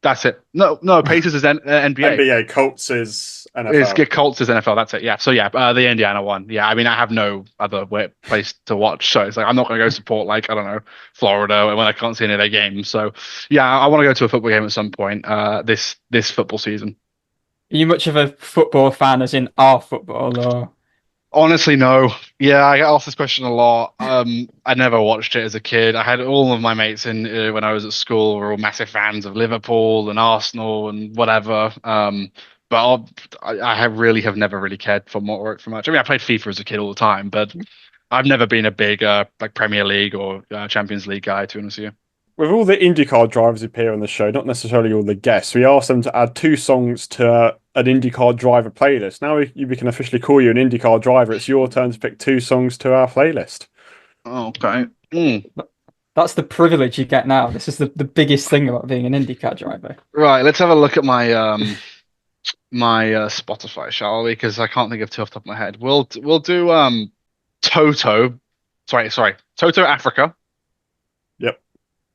That's it. No, Pacers is NBA. NBA, Colts is NFL. Colts is NFL. That's it. Yeah. So yeah, the Indiana one. Yeah. I mean, I have no other place to watch, so it's like I'm not going to go support like I don't know Florida when I can't see any of their games. So yeah, I want to go to a football game at some point. This football season. Are you much of a football fan, as in our football, or? Honestly, no. Yeah, I get asked this question a lot. I never watched it as a kid. I had all of my mates in when I was at school were all massive fans of Liverpool and Arsenal and whatever. But I really have never really cared for much. I mean, I played FIFA as a kid all the time, but I've never been a big like Premier League or Champions League guy, to be honest with you. With all the IndyCar drivers who appear on the show, not necessarily all the guests, we asked them to add 2 songs to an IndyCar driver playlist. Now we can officially call you an IndyCar driver. It's your turn to pick 2 songs to our playlist. Okay. That's the privilege you get now. This is the biggest thing about being an IndyCar driver. Right, let's have a look at my my Spotify, shall we? Because I can't think of two off the top of my head. We'll do Toto. Sorry, Toto Africa. Yep.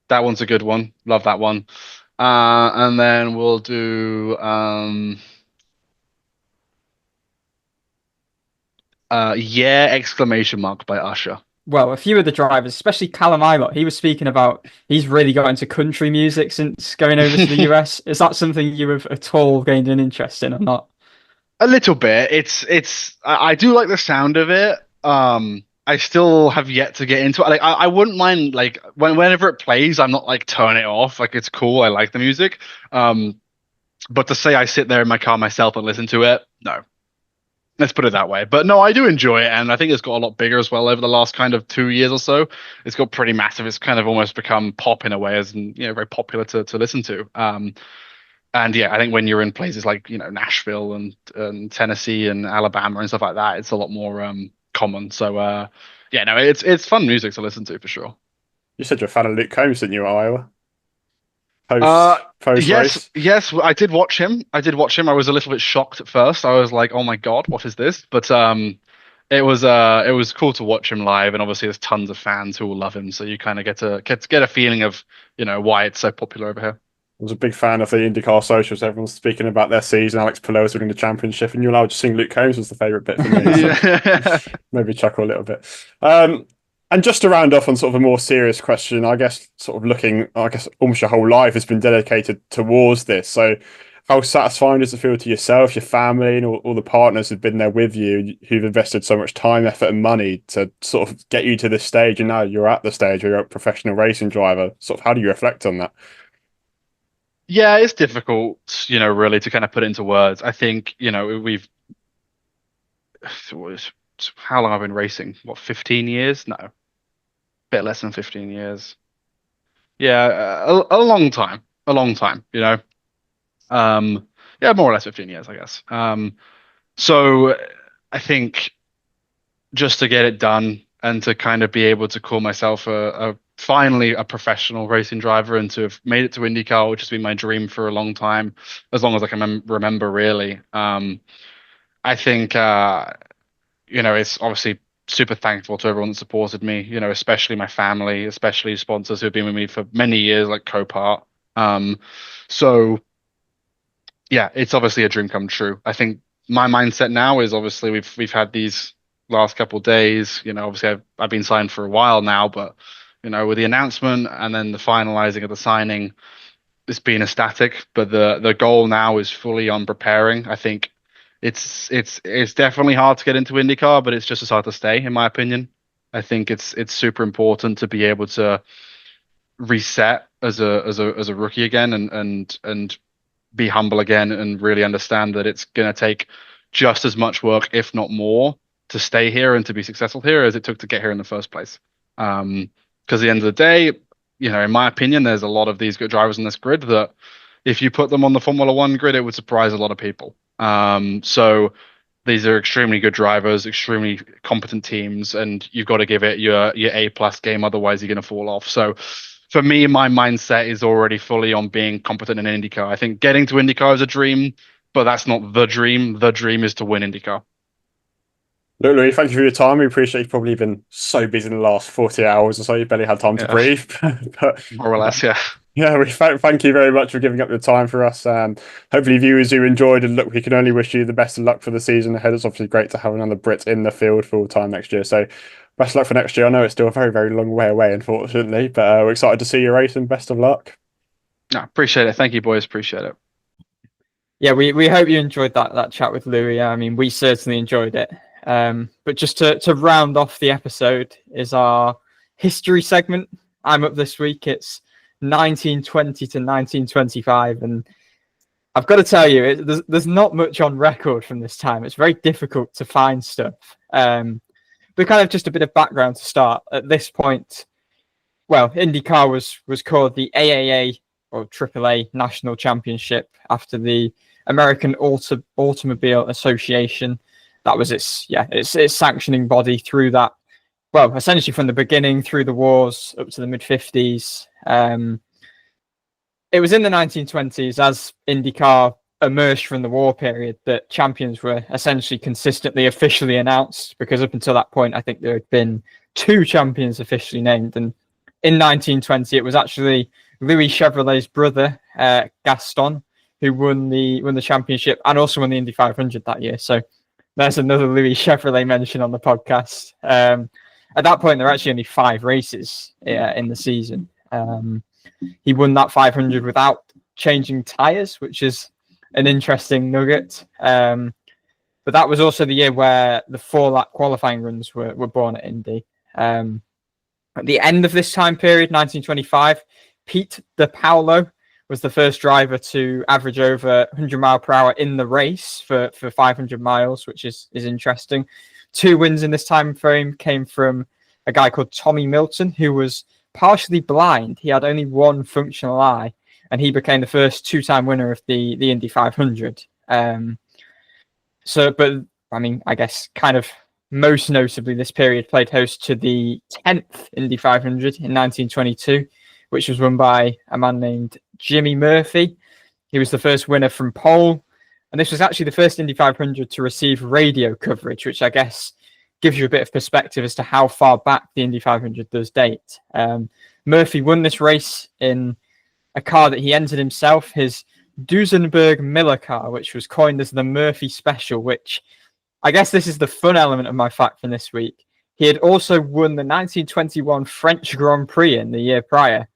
That one's a good one. Love that one. And then we'll do yeah, exclamation mark by Usher. Well, a few of the drivers, especially Callum Ilott, he was speaking about he's really got into country music since going over to the US. Is that something you have at all gained an interest in or not? A little bit. I do like the sound of it. I still have yet to get into it. Like I wouldn't mind like whenever it plays, I'm not like turn it off. Like it's cool. I like the music. But to say I sit there in my car myself and listen to it, no. Let's put it that way. But no, I do enjoy it, and I think it's got a lot bigger as well over the last kind of 2 years or so. It's got pretty massive. It's kind of almost become pop in a way, as in, very popular to listen to. And yeah, I think when you're in places like Nashville and Tennessee and Alabama and stuff like that, it's a lot more common. So yeah, no, it's fun music to listen to for sure. You said you're a fan of Luke Combs, didn't you, at Iowa? Post race. Yes, I did watch him. I was a little bit shocked at first. I was like, "Oh my God, what is this?" But it was cool to watch him live, and obviously there's tons of fans who will love him. So you kind of get a feeling of why it's so popular over here. I was a big fan of the IndyCar socials. Everyone's speaking about their season. Alex Palou winning the championship, and you're allowed to sing Luke Combs was the favourite bit for me. So maybe chuckle a little bit. And just to round off on sort of a more serious question, I guess almost your whole life has been dedicated towards this. So how satisfying does it feel to yourself, your family, and all the partners who've been there with you, who've invested so much time, effort, and money to sort of get you to this stage, and now you're at the stage where you're a professional racing driver? Sort of how do you reflect on that? Yeah, it's difficult, really to kind of put it into words. I think, we've how long I've been racing? What, 15 years? No, bit less than 15 years. Yeah, a long time, yeah, more or less 15 years, I guess. So I think just to get it done and to kind of be able to call myself finally a professional racing driver and to have made it to IndyCar, which has been my dream for a long time, as long as I can remember, really. I think, it's obviously super thankful to everyone that supported me, especially my family, especially sponsors who have been with me for many years, like Copart. So yeah, it's obviously a dream come true. I think my mindset now is obviously we've had these last couple of days, obviously I've been signed for a while now, but with the announcement and then the finalizing of the signing, it's been ecstatic. But the goal now is fully on preparing. I think it's definitely hard to get into IndyCar, but it's just as hard to stay, in my opinion. I think it's super important to be able to reset as a rookie again and be humble again and really understand that it's going to take just as much work, if not more, to stay here and to be successful here as it took to get here in the first place. Because at the end of the day, in my opinion, there's a lot of these good drivers in this grid that if you put them on the Formula One grid, it would surprise a lot of people. So these are extremely good drivers, extremely competent teams, and you've got to give it your A+ game, otherwise you're going to fall off. So for me, my mindset is already fully on being competent in IndyCar. I think getting to IndyCar is a dream, but that's not the dream. The dream is to win IndyCar. Look, Louis, thank you for your time. We appreciate you've probably been so busy in the last 40 hours or so, you've barely had time to breathe. But, more or less, yeah. Yeah, we thank you very much for giving up your time for us. Hopefully viewers who enjoyed, and look, we can only wish you the best of luck for the season ahead. It's obviously great to have another Brit in the field full time next year. So best of luck for next year. I know it's still a very, very long way away, unfortunately, but we're excited to see you race and best of luck. No, appreciate it. Thank you, boys. Appreciate it. Yeah, we hope you enjoyed that chat with Louis. I mean, we certainly enjoyed it. But just to round off the episode is our history segment. I'm up this week. It's 1920 to 1925, and I've got to tell you, there's not much on record from this time. It's very difficult to find stuff. But kind of just a bit of background to start. At this point, well, IndyCar was called the AAA or AAA National Championship after the American Automobile Association. That was its sanctioning body through that. Well, essentially from the beginning through the wars up to the mid-50s. It was in the 1920s as IndyCar emerged from the war period that champions were essentially consistently officially announced, because up until that point, I think there had been 2 champions officially named. And in 1920, it was actually Louis Chevrolet's brother, Gaston, who won the championship and also won the Indy 500 that year. So there's another Louis Chevrolet mention on the podcast. At that point, there were actually only 5 races in the season. He won that 500 without changing tyres, which is an interesting nugget. But that was also the year where the 4-lap qualifying runs were born at Indy. At the end of this time period, 1925, Pete De Paulo was the first driver to average over 100 mile per hour in the race for 500 miles, which is interesting. 2 wins in this time frame came from a guy called Tommy Milton, who was partially blind. He had only 1 functional eye, and he became the first 2-time winner of the Indy 500. But I mean, I guess kind of most notably, this period played host to the 10th Indy 500 in 1922, which was won by a man named Jimmy Murphy. He was the first winner from pole, and this was actually the first Indy 500 to receive radio coverage, which I guess gives you a bit of perspective as to how far back the Indy 500 does date. Murphy won this race in a car that he entered himself, his Duesenberg Miller car, which was coined as the Murphy Special, which I guess this is the fun element of my fact from this week. He had also won the 1921 French Grand Prix in the year prior.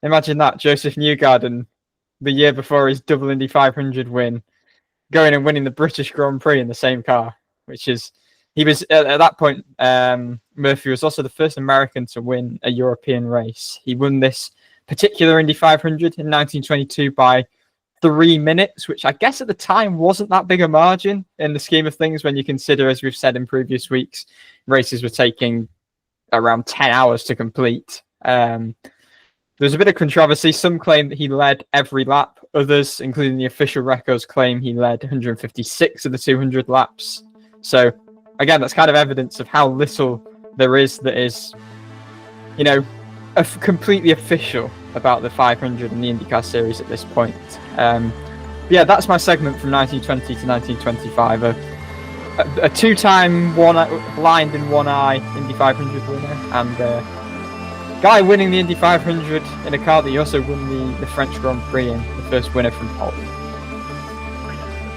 Imagine that, Joseph Newgarden, the year before his double Indy 500 win, going and winning the British Grand Prix in the same car, which is, he was, at that point, Murphy was also the first American to win a European race. He won this particular Indy 500 in 1922 by 3 minutes, which I guess at the time wasn't that big a margin in the scheme of things when you consider, as we've said in previous weeks, races were taking around 10 hours to complete. There's a bit of controversy. Some claim that he led every lap. Others, including the official records, claim he led 156 of the 200 laps. So, again, that's kind of evidence of how little there is that is, you know, completely official about the 500 and the IndyCar series at this point. Yeah, that's my segment from 1920 to 1925. A 2-time blind in 1 eye Indy 500 winner, and guy winning the Indy 500 in a car that he also won the French Grand Prix in, the first winner from pole.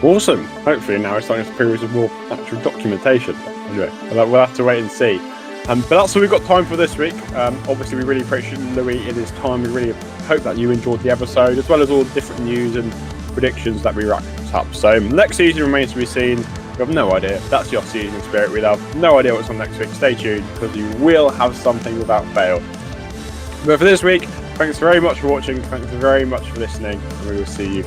Awesome. Hopefully now it's like a period of more actual documentation. Anyway, we'll have to wait and see. But that's all we've got time for this week. Obviously, we really appreciate Louis in his time. We really hope that you enjoyed the episode, as well as all the different news and predictions that we wrapped up. So next season remains to be seen. We have no idea. That's the off-season spirit we have. No idea what's on next week. Stay tuned, because you will have something without fail. But for this week, thanks very much for watching. Thanks very much for listening, and we will see you